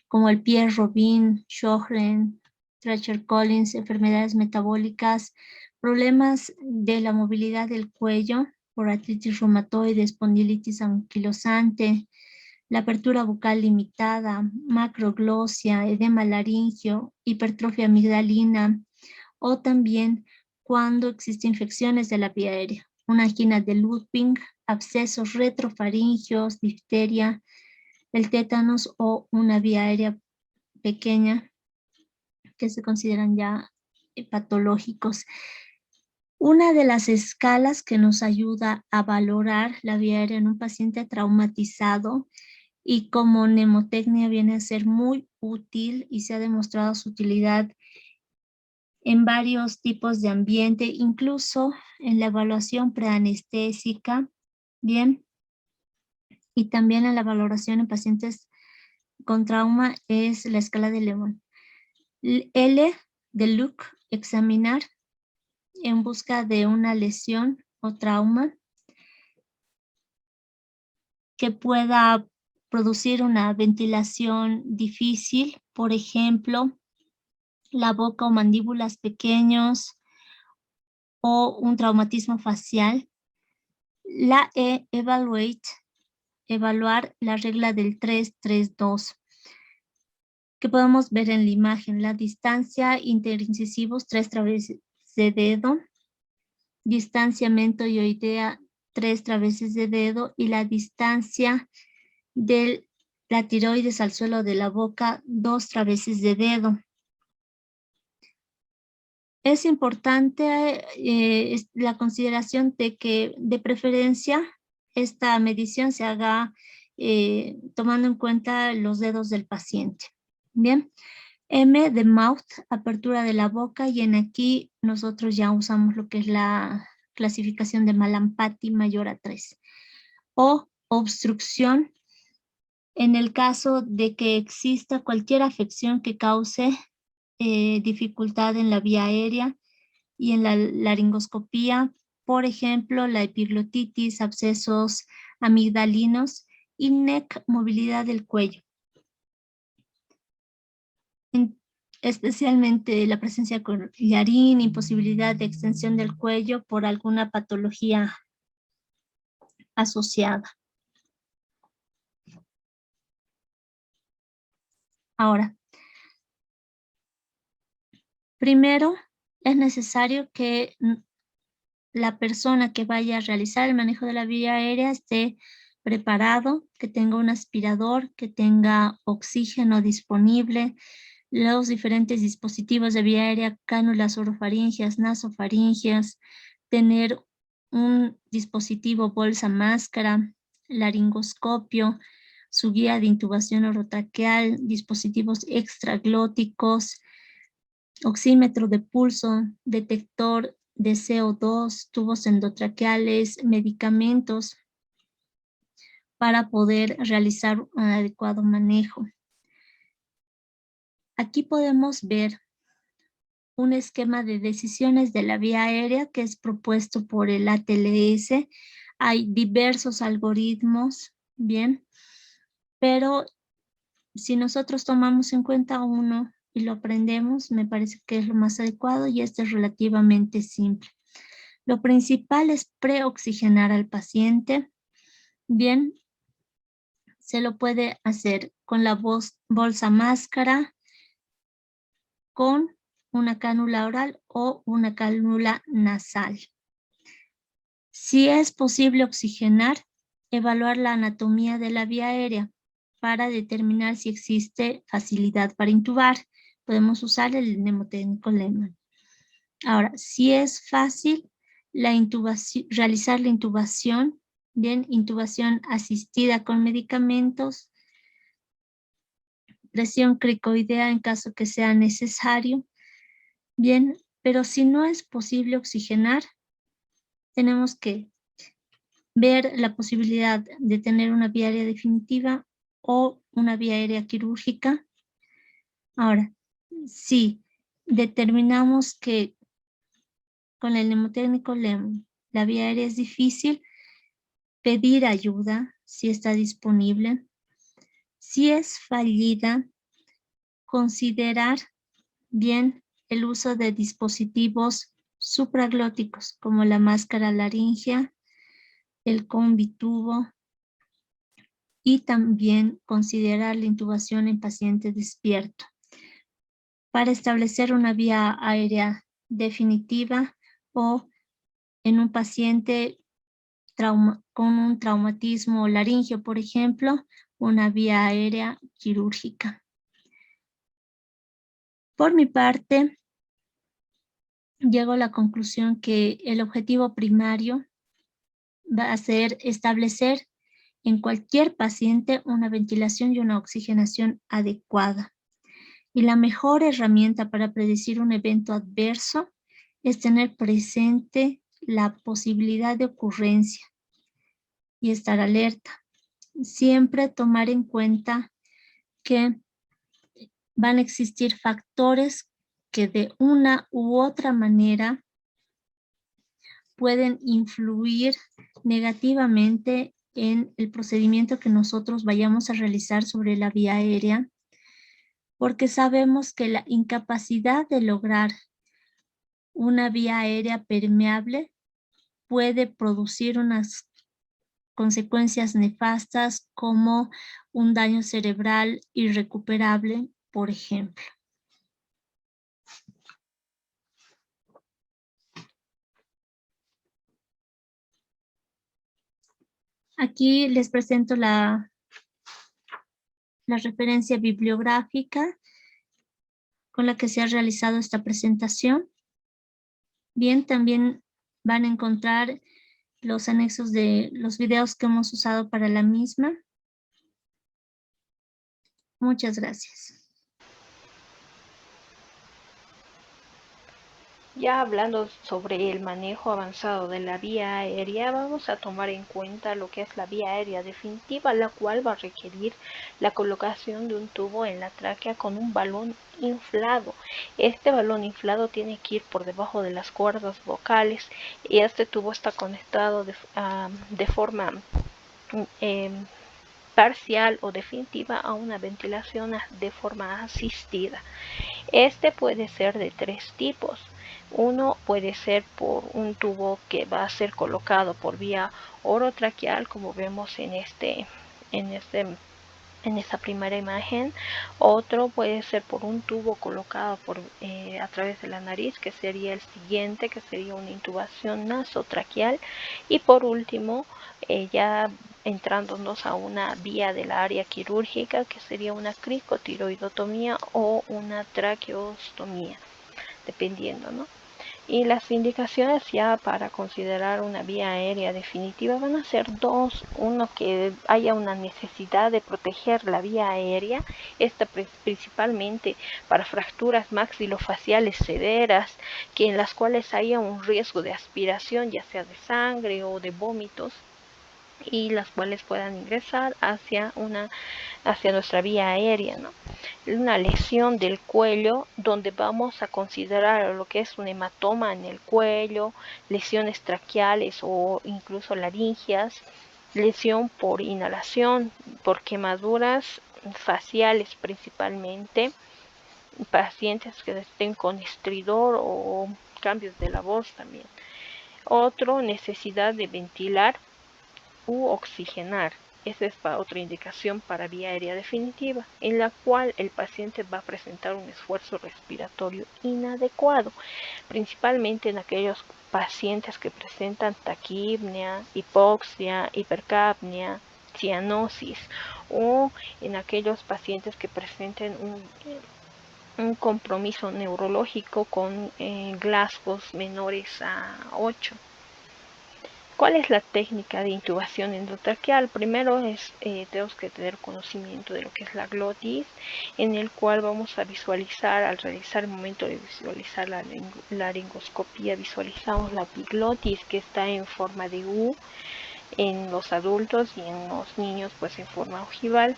como el Pierre-Robin, Sjögren, Treacher-Collins, enfermedades metabólicas, problemas de la movilidad del cuello por artritis reumatoide, espondilitis anquilosante, la apertura bucal limitada, macroglosia, edema laringio, hipertrofia amigdalina, o también cuando existen infecciones de la vía aérea, una angina de Ludwig, abscesos retrofaringios, difteria, el tétanos o una vía aérea pequeña que se consideran ya patológicos. Una de las escalas que nos ayuda a valorar la vía aérea en un paciente traumatizado y como mnemotecnia viene a ser muy útil y se ha demostrado su utilidad en varios tipos de ambiente, incluso en la evaluación preanestésica, bien, y también en la valoración en pacientes con trauma es la escala de Lewin. L de Luke, examinar en busca de una lesión o trauma que pueda producir una ventilación difícil, por ejemplo, la boca o mandíbulas pequeños o un traumatismo facial. La E, evaluate, evaluar la regla del 3-3-2, que podemos ver en la imagen, la distancia interincisivos 3 traveses de dedo, distancia mentoidea 3 traveses de dedo y la distancia de la tiroides al suelo de la boca 2 traveses de dedo. Es importante la consideración de que de preferencia esta medición se haga tomando en cuenta los dedos del paciente. Bien. M de mouth, apertura de la boca, y en aquí nosotros ya usamos lo que es la clasificación de Malampati mayor a 3. O obstrucción, en el caso de que exista cualquier afección que cause dificultad en la vía aérea y en la laringoscopía, por ejemplo, la epiglotitis, abscesos amigdalinos y NEC, movilidad del cuello. Especialmente la presencia de collarín, imposibilidad de extensión del cuello por alguna patología asociada. Ahora, primero es necesario que la persona que vaya a realizar el manejo de la vía aérea esté preparado, que tenga un aspirador, que tenga oxígeno disponible, los diferentes dispositivos de vía aérea, cánulas orofaringeas, nasofaringeas, tener un dispositivo bolsa máscara, laringoscopio, su guía de intubación orotraqueal, dispositivos extraglóticos, oxímetro de pulso, detector de CO2, tubos endotraqueales, medicamentos para poder realizar un adecuado manejo. Aquí podemos ver un esquema de decisiones de la vía aérea que es propuesto por el ATLS. Hay diversos algoritmos, bien, pero si nosotros tomamos en cuenta uno y lo aprendemos, me parece que es lo más adecuado y este es relativamente simple. Lo principal es preoxigenar al paciente. Bien, se lo puede hacer con la bolsa máscara, con una cánula oral o una cánula nasal. Si es posible oxigenar, evaluar la anatomía de la vía aérea para determinar si existe facilidad para intubar. Podemos usar el mnemotécnico Lehmann. Ahora, si es fácil realizar la intubación, bien, intubación asistida con medicamentos, presión cricoidea en caso que sea necesario, bien, pero si no es posible oxigenar, tenemos que ver la posibilidad de tener una vía aérea definitiva o una vía aérea quirúrgica. Ahora, si determinamos que con el mnemotécnico Lehmann la vía aérea es difícil, pedir ayuda si está disponible. Si es fallida, considerar bien el uso de dispositivos supraglóticos como la máscara laringea, el combitubo y también considerar la intubación en paciente despierto. Para establecer una vía aérea definitiva o en un paciente con un traumatismo laringeo, por ejemplo, una vía aérea quirúrgica. Por mi parte, llego a la conclusión que el objetivo primario va a ser establecer en cualquier paciente una ventilación y una oxigenación adecuada. Y la mejor herramienta para predecir un evento adverso es tener presente la posibilidad de ocurrencia y estar alerta. Siempre tomar en cuenta que van a existir factores que de una u otra manera pueden influir negativamente en el procedimiento que nosotros vayamos a realizar sobre la vía aérea, porque sabemos que la incapacidad de lograr una vía aérea permeable puede producir unas consecuencias nefastas como un daño cerebral irrecuperable, por ejemplo. Aquí les presento la referencia bibliográfica con la que se ha realizado esta presentación. Bien, también van a encontrar los anexos de los videos que hemos usado para la misma. Muchas gracias. Ya hablando sobre el manejo avanzado de la vía aérea, vamos a tomar en cuenta lo que es la vía aérea definitiva, la cual va a requerir la colocación de un tubo en la tráquea con un balón inflado. Este balón inflado tiene que ir por debajo de las cuerdas vocales y este tubo está conectado de forma parcial o definitiva a una ventilación de forma asistida. Este puede ser de tres tipos. Uno puede ser por un tubo que va a ser colocado por vía orotraqueal, como vemos en esta primera imagen. Otro puede ser por un tubo colocado a través de la nariz, que sería el siguiente, que sería una intubación nasotraqueal. Y por último, ya entrándonos a una vía del área quirúrgica, que sería una cricotiroidotomía o una traqueostomía, dependiendo, ¿no? Y las indicaciones ya para considerar una vía aérea definitiva van a ser dos. Uno, que haya una necesidad de proteger la vía aérea, esta principalmente para fracturas maxilofaciales severas, en las cuales haya un riesgo de aspiración, ya sea de sangre o de vómitos, y las cuales puedan ingresar hacia nuestra vía aérea, ¿no? Una lesión del cuello, donde vamos a considerar lo que es un hematoma en el cuello, lesiones traqueales o incluso laringias, lesión por inhalación, por quemaduras faciales principalmente, pacientes que estén con estridor o cambios de la voz también. Otro, necesidad de ventilar u oxigenar. Esa es otra indicación para vía aérea definitiva, en la cual el paciente va a presentar un esfuerzo respiratorio inadecuado, principalmente en aquellos pacientes que presentan taquipnea, hipoxia, hipercapnia, cianosis, o en aquellos pacientes que presenten un compromiso neurológico con Glasgows menores a 8. ¿Cuál es la técnica de intubación endotraqueal? Primero tenemos que tener conocimiento de lo que es la glotis, en el cual vamos a visualizar, al realizar el momento de visualizar la laringoscopía, visualizamos la epiglotis, que está en forma de U en los adultos, y en los niños pues en forma ojival.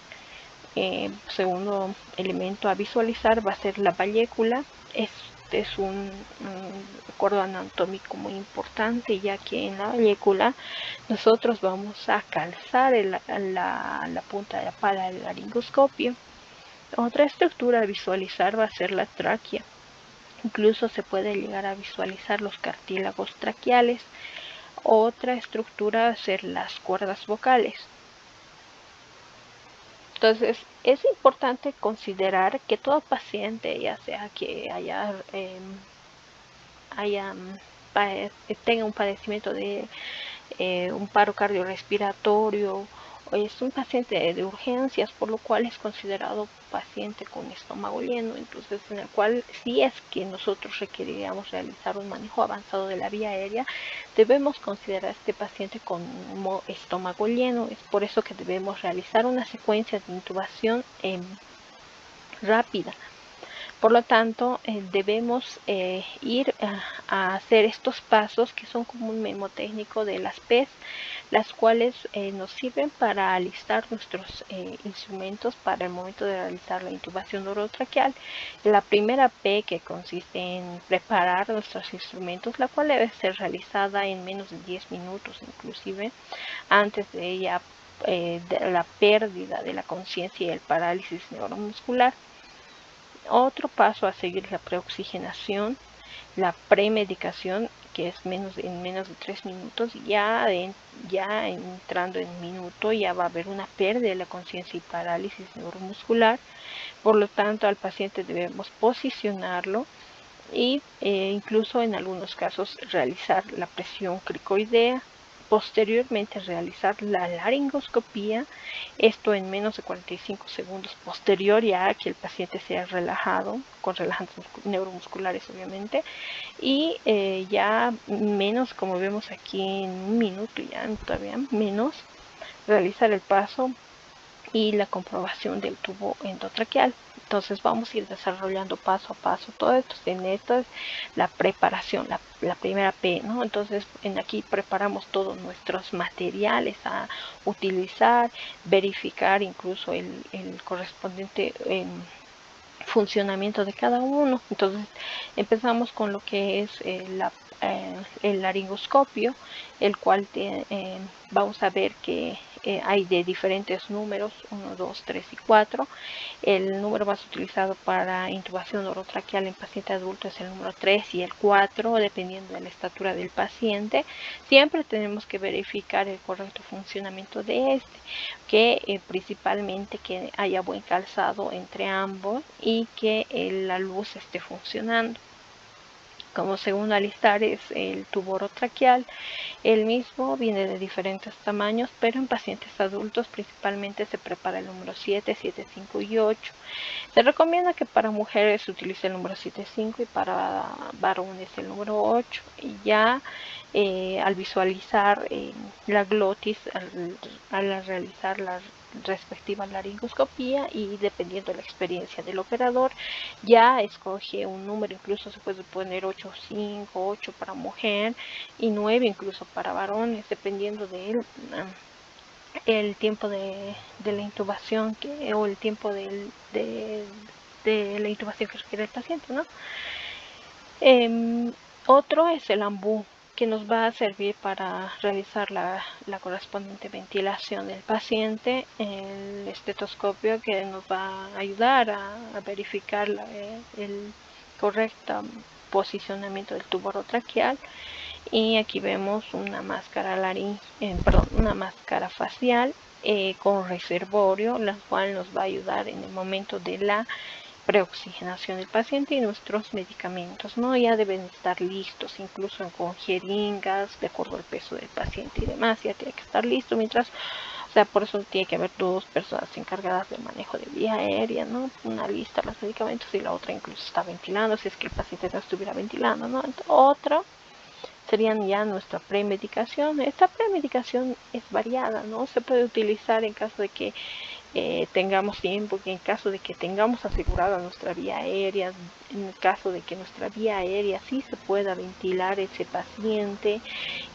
Segundo elemento a visualizar va a ser la vallécula. Este es un acuerdo anatómico muy importante, ya que en la vallécula nosotros vamos a calzar la punta de la pala del laringoscopio. Otra estructura a visualizar va a ser la tráquea. Incluso se puede llegar a visualizar los cartílagos traqueales. Otra estructura va a ser las cuerdas vocales. Entonces, es importante considerar que todo paciente, ya sea que tenga un padecimiento de un paro cardiorrespiratorio, o es un paciente de urgencias, por lo cual es considerado paciente con estómago lleno, entonces en el cual, si es que nosotros requeriríamos realizar un manejo avanzado de la vía aérea, debemos considerar a este paciente como estómago lleno. Es por eso que debemos realizar una secuencia de intubación rápida. Por lo tanto, debemos ir a hacer estos pasos, que son como un mnemotécnico de las P's, las cuales nos sirven para alistar nuestros instrumentos para el momento de realizar la intubación orotraqueal. La primera P, que consiste en preparar nuestros instrumentos, la cual debe ser realizada en menos de 10 minutos, inclusive antes de ella, de la pérdida de la conciencia y el parálisis neuromuscular. Otro paso a seguir es la preoxigenación, la premedicación, que es en menos de 3 minutos. Ya entrando en minuto, ya va a haber una pérdida de la conciencia y parálisis neuromuscular. Por lo tanto, al paciente debemos posicionarlo e incluso en algunos casos realizar la presión cricoidea posteriormente realizar la laringoscopía, esto en menos de 45 segundos posterior ya a que el paciente sea relajado, con relajantes neuromusculares obviamente, y ya menos, como vemos aquí en un minuto, ya todavía menos, realizar el paso y la comprobación del tubo endotraqueal. Entonces vamos a ir desarrollando paso a paso todo esto. En esto es la preparación, la primera P, ¿no? Entonces aquí preparamos todos nuestros materiales a utilizar, verificar incluso el correspondiente funcionamiento de cada uno. Entonces empezamos con lo que es el laringoscopio, el cual vamos a ver que hay de diferentes números, 1, 2, 3 y 4. El número más utilizado para intubación orotraqueal en paciente adulto es el número 3 y el 4, dependiendo de la estatura del paciente. Siempre tenemos que verificar el correcto funcionamiento de este, que principalmente que haya buen calzado entre ambos y que la luz esté funcionando. Como segundo alistar es el tubo orotraqueal. El mismo viene de diferentes tamaños, pero en pacientes adultos principalmente se prepara el número 7, 7, 5 y 8. Se recomienda que para mujeres se utilice el número 7, 5 y para varones el número 8. Y ya al visualizar la glotis, al realizar la respectiva laringoscopía y dependiendo de la experiencia del operador, ya escoge un número, incluso se puede poner 8, 5, 8 para mujer y 9 incluso para varones, dependiendo de el tiempo de la intubación o el tiempo de la intubación que requiere el paciente, ¿no? Otro es el ambú, que nos va a servir para realizar la correspondiente ventilación del paciente, el estetoscopio que nos va a ayudar a verificar el correcto posicionamiento del tubo orotraqueal. Y aquí vemos una máscara una máscara facial con reservorio, la cual nos va a ayudar en el momento de la preoxigenación del paciente y nuestros medicamentos, ¿no? Ya deben estar listos, incluso con jeringas, de acuerdo al peso del paciente y demás, ya tiene que estar listo mientras, o sea, por eso tiene que haber 2 personas encargadas del manejo de vía aérea, ¿no? Una lista de los medicamentos y la otra incluso está ventilando, si es que el paciente no estuviera ventilando, ¿no? Entonces, otra serían ya nuestra premedicación. Esta premedicación es variada, ¿no? Se puede utilizar en caso de que tengamos tiempo, en caso de que tengamos asegurada nuestra vía aérea, en el caso de que nuestra vía aérea sí se pueda ventilar ese paciente,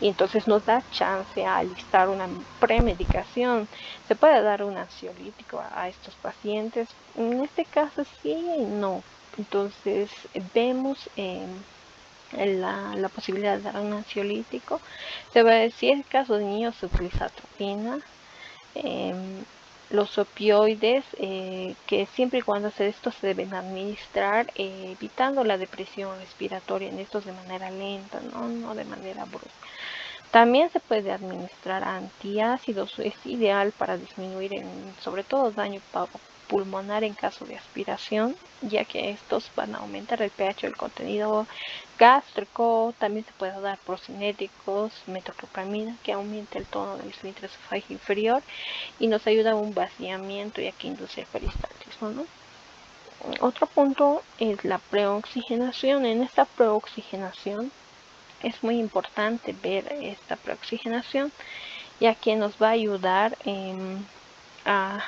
y entonces nos da chance a alistar una premedicación. Se puede dar un ansiolítico a estos pacientes, en este caso sí y no. Entonces vemos la posibilidad de dar un ansiolítico. Si es el caso de niños se utiliza atropina. Los opioides, que siempre y cuando estos se deben administrar evitando la depresión respiratoria en estos de manera lenta, no de manera brusca. También se puede administrar antiácidos, es ideal para disminuir sobre todo daño pulmonar en caso de aspiración, ya que estos van a aumentar el pH del contenido gástrico. También se puede dar procinéticos, metoclopramida, que aumenta el tono del esfínter esofágico inferior y nos ayuda a un vaciamiento, ya que induce el peristaltismo, ¿no? Otro punto es la preoxigenación. En esta preoxigenación es muy importante ver esta preoxigenación, ya que nos va a ayudar a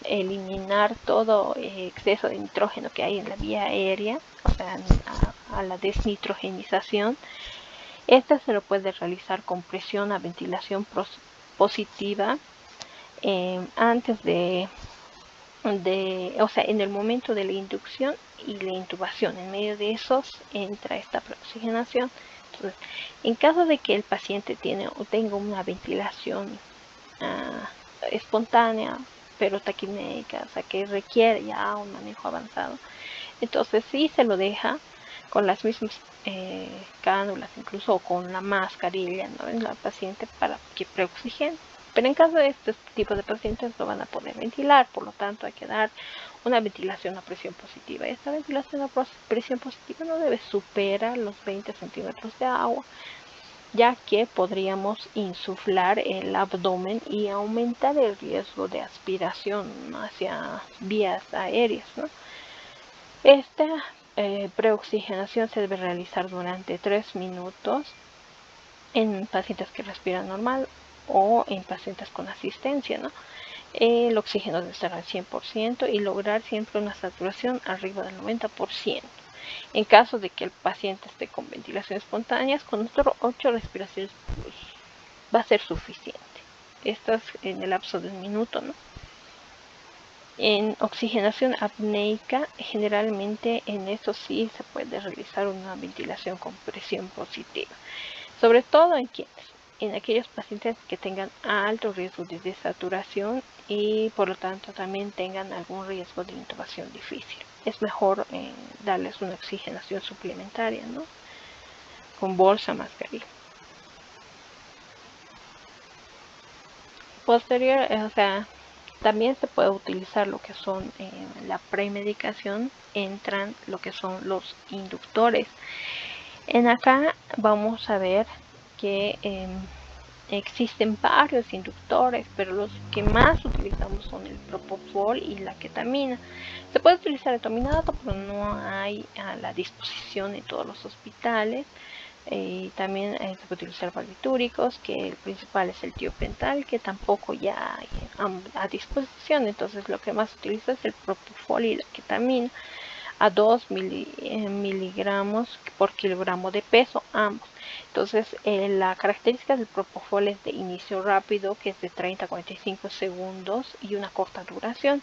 eliminar todo exceso de nitrógeno que hay en la vía aérea, o sea, a la desnitrogenización. Esta se lo puede realizar con presión a ventilación positiva antes o sea, en el momento de la inducción y la intubación. En medio de esos entra esta preoxigenación. Entonces, en caso de que el paciente tenga una ventilación espontánea, pero taquimédica, o sea, que requiere ya un manejo avanzado, entonces sí se lo deja con las mismas cánulas, incluso con la mascarilla, ¿no?, en la paciente para que preoxigene. Pero en caso de este tipo de pacientes no van a poder ventilar, por lo tanto hay que dar una ventilación a presión positiva. Esta ventilación a presión positiva no debe superar los 20 centímetros de agua. ya que podríamos insuflar el abdomen y aumentar el riesgo de aspiración hacia vías aéreas, ¿no? Esta preoxigenación se debe realizar durante 3 minutos en pacientes que respiran normal o en pacientes con asistencia, ¿no? El oxígeno debe estar al 100% y lograr siempre una saturación arriba del 90%. En caso de que el paciente esté con ventilación espontánea, con 8 respiraciones pues, va a ser suficiente. Estas en el lapso de un minuto, ¿no? En oxigenación apneica, generalmente en esto sí se puede realizar una ventilación con presión positiva, sobre todo en aquellos pacientes que tengan alto riesgo de desaturación y por lo tanto también tengan algún riesgo de intubación difícil. Es mejor darles una oxigenación suplementaria, ¿no? Con bolsa, mascarilla. Posterior, también se puede utilizar lo que son la premedicación, entran lo que son los inductores. En acá vamos a ver que existen varios inductores, pero los que más utilizamos son el propofol y la ketamina. Se puede utilizar el tominato, pero no hay a la disposición en todos los hospitales. También se puede utilizar barbitúricos, que el principal es el tiopental, que tampoco ya hay a disposición. Entonces lo que más se utiliza es el propofol y la ketamina a 2 miligramos por kilogramo de peso, ambos. Entonces la característica del propofol es de inicio rápido, que es de 30 a 45 segundos y una corta duración.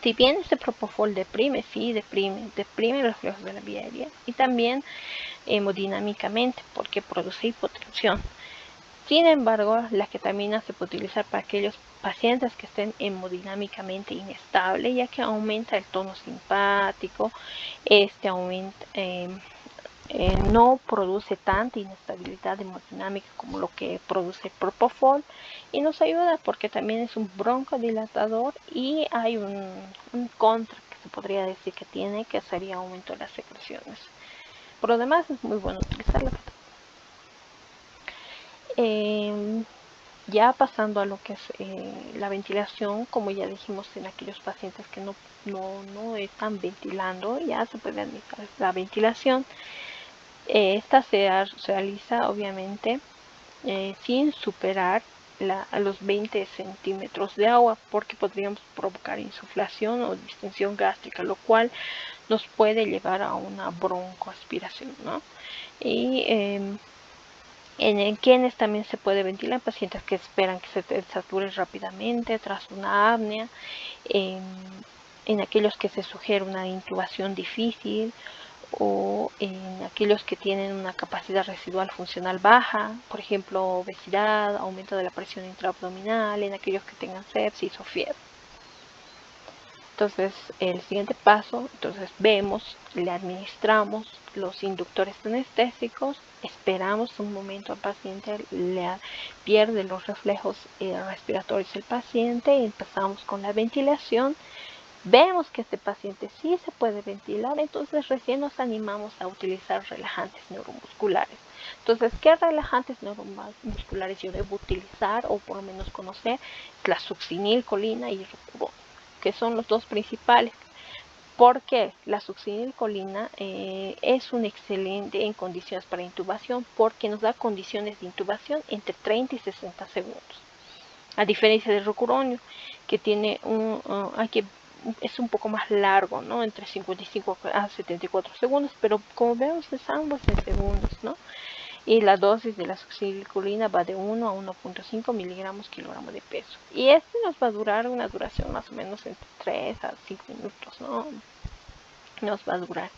Si bien este propofol deprime, sí, deprime los flujos de la vía aérea y también hemodinámicamente porque produce hipotensión. Sin embargo, la ketamina se puede utilizar para aquellos pacientes que estén hemodinámicamente inestables, ya que aumenta el tono simpático, no produce tanta inestabilidad hemodinámica como lo que produce el propofol y nos ayuda porque también es un broncodilatador y hay un contra que se podría decir que tiene, que sería aumento de las secreciones. Por lo demás es muy bueno utilizarla. Ya pasando a lo que es la ventilación, como ya dijimos, en aquellos pacientes que no están ventilando, ya se puede administrar la ventilación. Esta se realiza obviamente sin superar los 20 centímetros de agua, porque podríamos provocar insuflación o distensión gástrica, lo cual nos puede llevar a una broncoaspiración, ¿no? Y en quienes también se puede ventilar, pacientes que esperan que se sature rápidamente tras una apnea, en aquellos que se sugiere una intubación difícil, o en aquellos que tienen una capacidad residual funcional baja, por ejemplo obesidad, aumento de la presión intraabdominal, en aquellos que tengan sepsis o fiebre. Entonces el siguiente paso, le administramos los inductores anestésicos, esperamos un momento al paciente, pierde los reflejos respiratorios el paciente, empezamos con la ventilación. Vemos que este paciente sí se puede ventilar, entonces recién nos animamos a utilizar relajantes neuromusculares. Entonces, ¿qué relajantes neuromusculares yo debo utilizar o por lo menos conocer? La succinilcolina y rocurón, que son los dos principales. Porque la succinilcolina es un excelente en condiciones para intubación porque nos da condiciones de intubación entre 30 y 60 segundos. A diferencia del rocuronio, que tiene es un poco más largo, ¿no? Entre 55 a 74 segundos, pero como vemos es ambos en segundos, ¿no? Y la dosis de la succinilcolina va de 1 a 1.5 miligramos kilogramo de peso. Y este nos va a durar una duración más o menos entre 3 a 5 minutos, ¿no? Nos va a durar.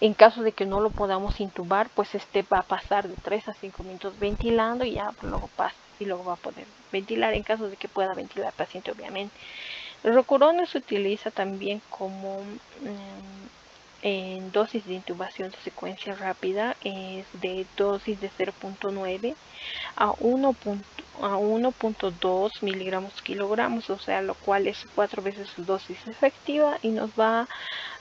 En caso de que no lo podamos intubar, pues este va a pasar de 3 a 5 minutos ventilando y ya luego pasa y luego va a poder ventilar en caso de que pueda ventilar el paciente, obviamente. El rocurón se utiliza también como en dosis de intubación de secuencia rápida, es de dosis de 0.9 a 1.2 miligramos kilogramos, o sea, lo cual es 4 veces su dosis efectiva y nos va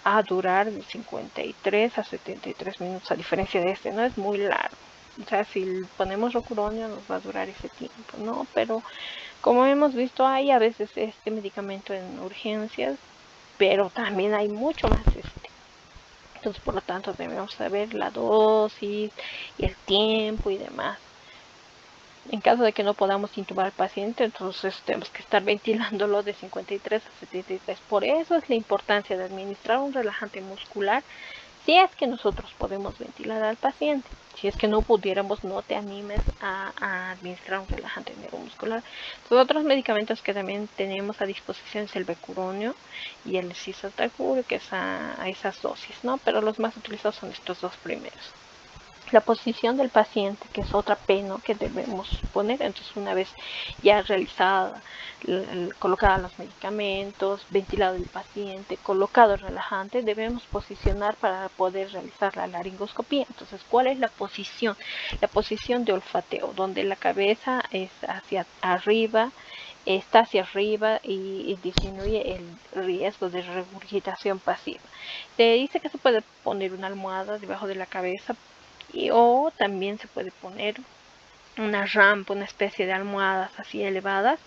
a durar de 53 a 73 minutos, a diferencia de este, no es muy largo. O sea, si ponemos rocuronio nos va a durar ese tiempo, ¿no? Pero como hemos visto, hay a veces este medicamento en urgencias, pero también hay mucho más entonces por lo tanto debemos saber la dosis y el tiempo y demás. En caso de que no podamos intubar al paciente, entonces tenemos que estar ventilándolo de 53 a 73. Por eso es la importancia de administrar un relajante muscular si es que nosotros podemos ventilar al paciente. Si es que no pudiéramos, no te animes a administrar un relajante neuromuscular. Los otros medicamentos que también tenemos a disposición es el becuronio y el cisaltacuro, que es a esas dosis, ¿no? Pero los más utilizados son estos dos primeros. La posición del paciente, que es otra P, ¿no?, que debemos poner. Entonces, una vez ya realizada, colocada los medicamentos, ventilado el paciente, colocado el relajante, debemos posicionar para poder realizar la laringoscopía. Entonces, ¿cuál es la posición? La posición de olfateo, donde la cabeza es hacia arriba, está hacia arriba y disminuye el riesgo de regurgitación pasiva. Te dice que se puede poner una almohada debajo de la cabeza o también se puede poner una rampa, una especie de almohadas así elevadas.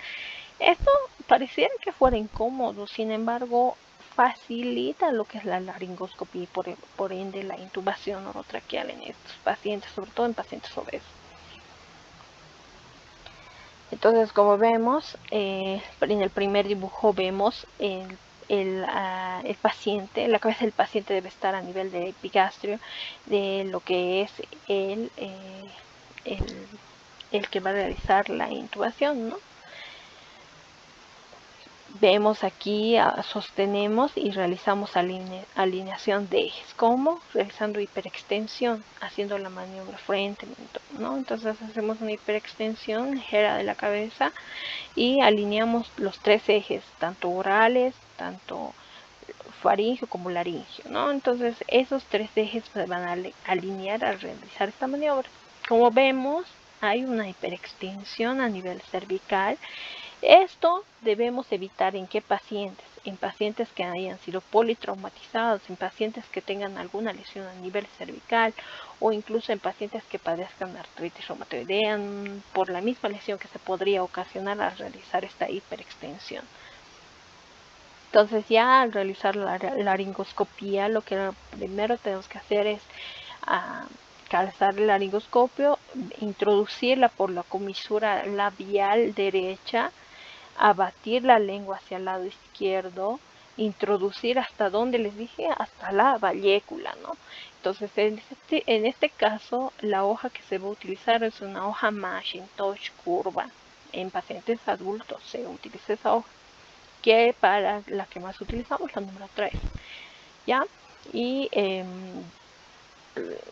Esto pareciera que fuera incómodo, sin embargo facilita lo que es la laringoscopia y por ende la intubación orotraqueal en estos pacientes, sobre todo en pacientes obesos. Entonces, como vemos, en el primer dibujo vemos el paciente, la cabeza del paciente debe estar a nivel de epigastrio de lo que es el que va a realizar la intubación, ¿no? Vemos aquí, sostenemos y realizamos alineación de ejes. ¿Cómo? Realizando hiperextensión, haciendo la maniobra frente, ¿no? Entonces hacemos una hiperextensión ligera de la cabeza y alineamos los tres ejes, tanto orales, tanto faringio como laringio, ¿no? Entonces esos tres ejes se van a alinear al realizar esta maniobra. Como vemos, hay una hiperextensión a nivel cervical. Esto debemos evitar en qué pacientes, en pacientes que hayan sido politraumatizados, en pacientes que tengan alguna lesión a nivel cervical o incluso en pacientes que padezcan artritis reumatoidea por la misma lesión que se podría ocasionar al realizar esta hiperextensión. Entonces ya al realizar la laringoscopía, lo que primero tenemos que hacer es calzar el laringoscopio, introducirla por la comisura labial derecha, abatir la lengua hacia el lado izquierdo, introducir hasta donde les dije, hasta la vallécula, ¿no? Entonces en este caso la hoja que se va a utilizar es una hoja Macintosh curva. En pacientes adultos se utiliza esa hoja, que para la que más utilizamos, la número 3, ¿ya? Y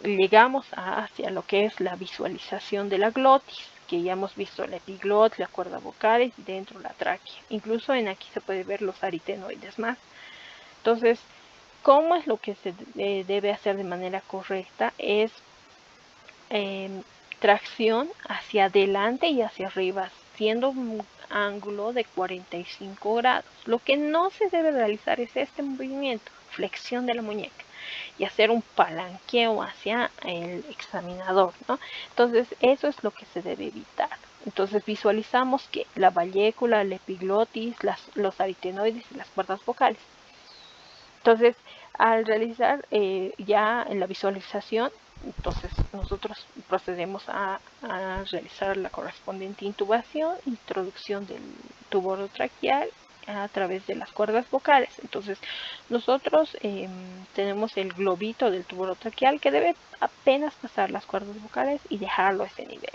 llegamos hacia lo que es la visualización de la glotis, que ya hemos visto la epiglotis, la cuerda vocal y dentro la tráquea. Incluso en aquí se puede ver los aritenoides más. Entonces, ¿cómo es lo que se debe hacer de manera correcta? Es tracción hacia adelante y hacia arriba, siendo un ángulo de 45 grados. Lo que no se debe realizar es este movimiento, flexión de la muñeca, y hacer un palanqueo hacia el examinador, ¿no? Entonces, eso es lo que se debe evitar. Entonces, visualizamos que la vallécula, la epiglotis, los aritenoides y las cuerdas vocales. Entonces, al realizar ya en la visualización, entonces nosotros procedemos a realizar la correspondiente intubación, introducción del tubo orotraqueal a través de las cuerdas vocales. Entonces nosotros tenemos el globito del tubo orotraqueal que debe apenas pasar las cuerdas vocales y dejarlo a ese nivel.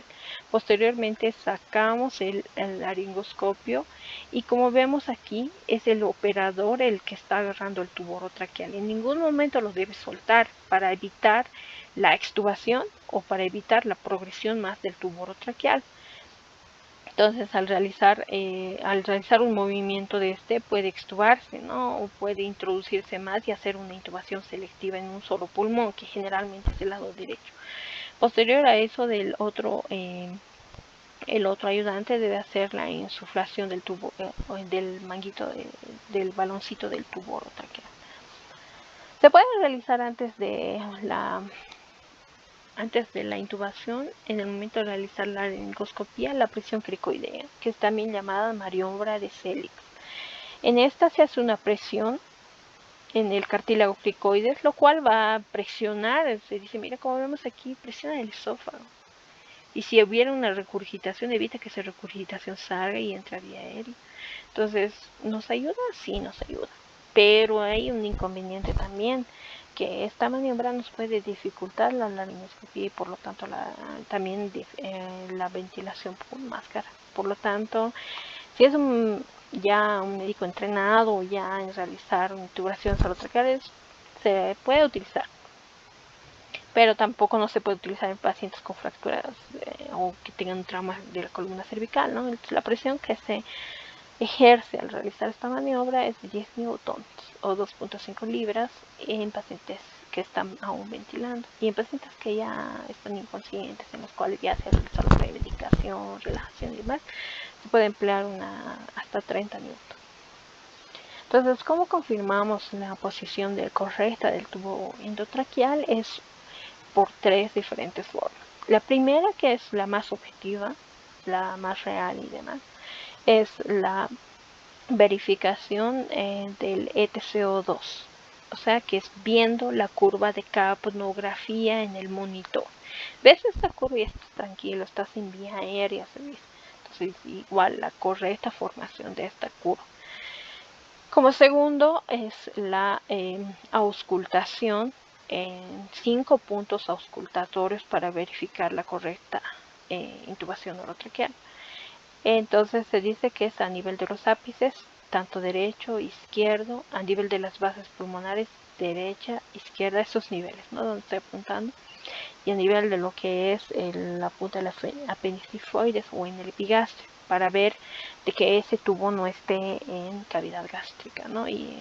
Posteriormente sacamos el laringoscopio y como vemos aquí es el operador el que está agarrando el tubo orotraqueal. En ningún momento lo debe soltar para evitar la extubación o para evitar la progresión más del tubo orotraqueal. Entonces al realizar un movimiento de este puede extubarse, ¿no? O puede introducirse más y hacer una intubación selectiva en un solo pulmón, que generalmente es el lado derecho. Posterior a eso el otro ayudante debe hacer la insuflación del tubo, del manguito, del baloncito del tubo orotraqueal. Se puede realizar antes de antes de la intubación, en el momento de realizar la laringoscopía, la presión cricoidea, que es también llamada maniobra de Selix. En esta se hace una presión en el cartílago cricoides, lo cual va a presionar, se dice, mira como vemos aquí, presiona el esófago. Y si hubiera una regurgitación, evita que esa regurgitación salga y entre a vía aérea. Entonces, ¿nos ayuda? Sí, nos ayuda. Pero hay un inconveniente también, que esta maniobra nos puede dificultar la laringoscopía y por lo tanto también la ventilación por máscara. Por lo tanto, si es ya un médico entrenado ya en realizar intubaciones orotraqueales, se puede utilizar. Pero tampoco no se puede utilizar en pacientes con fracturas o que tengan un trauma de la columna cervical, ¿no? Entonces, la presión que se ejerce al realizar esta maniobra es de 10 newtons o 2.5 libras en pacientes que están aún ventilando y en pacientes que ya están inconscientes, en los cuales ya se ha realizado la medicación, relajación y demás, se puede emplear hasta 30 newtons. Entonces, ¿cómo confirmamos la posición correcta del tubo endotraqueal? Es por tres diferentes formas. La primera, que es la más objetiva, la más real y demás, es la verificación del ETCO2, o sea que es viendo la curva de capnografía en el monitor. ¿Ves esta curva y estás tranquilo, estás en vía aérea? Entonces igual la correcta formación de esta curva. Como segundo es la auscultación en 5 puntos auscultatorios para verificar la correcta intubación orotraqueal. Entonces se dice que es a nivel de los ápices, tanto derecho, izquierdo, a nivel de las bases pulmonares, derecha, izquierda, esos niveles, ¿no? Donde estoy apuntando. Y a nivel de lo que es la punta de la apendicifoides o en el epigastrio, para ver de que ese tubo no esté en cavidad gástrica, ¿no? Y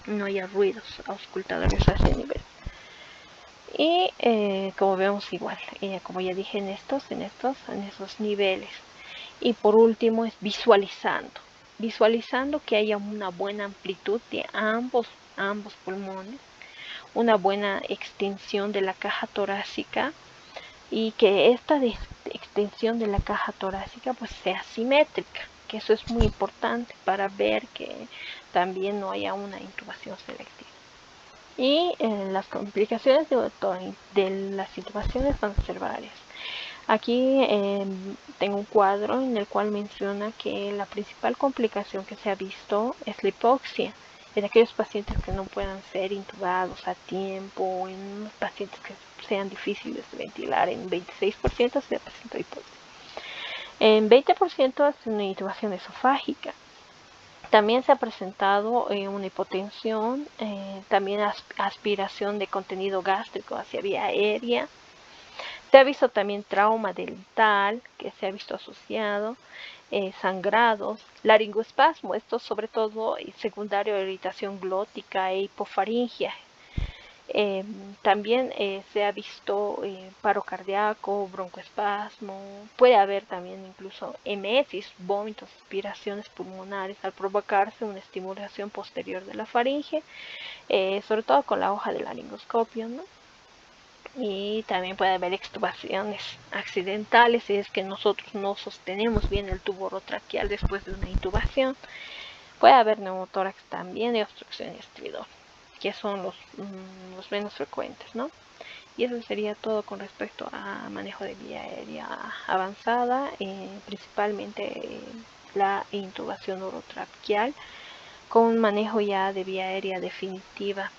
no haya ruidos auscultadores a ese nivel. Y como vemos igual, como ya dije, en esos niveles. Y por último es visualizando que haya una buena amplitud de ambos pulmones, una buena extensión de la caja torácica y que esta extensión de la caja torácica pues sea simétrica, que eso es muy importante para ver que también no haya una intubación selectiva. Y las complicaciones de las intubaciones van a ser varias. Aquí tengo un cuadro en el cual menciona que la principal complicación que se ha visto es la hipoxia en aquellos pacientes que no puedan ser intubados a tiempo, en pacientes que sean difíciles de ventilar. En 26% se presenta hipoxia. En 20% es una intubación esofágica. También se ha presentado una hipotensión, también aspiración de contenido gástrico hacia vía aérea. Se ha visto también trauma dental, que se ha visto asociado, sangrados, laringoespasmo, esto sobre todo secundario a irritación glótica e hipofaringia. También se ha visto paro cardíaco, broncoespasmo, puede haber también incluso emesis, vómitos, aspiraciones pulmonares al provocarse una estimulación posterior de la faringe, sobre todo con la hoja de laringoscopio, ¿no? Y también puede haber extubaciones accidentales si es que nosotros no sostenemos bien el tubo orotraqueal después de una intubación. Puede haber neumotórax también y obstrucción y estridor, que son los menos frecuentes, ¿no? Y eso sería todo con respecto a manejo de vía aérea avanzada, principalmente la intubación orotraqueal con un manejo ya de vía aérea definitiva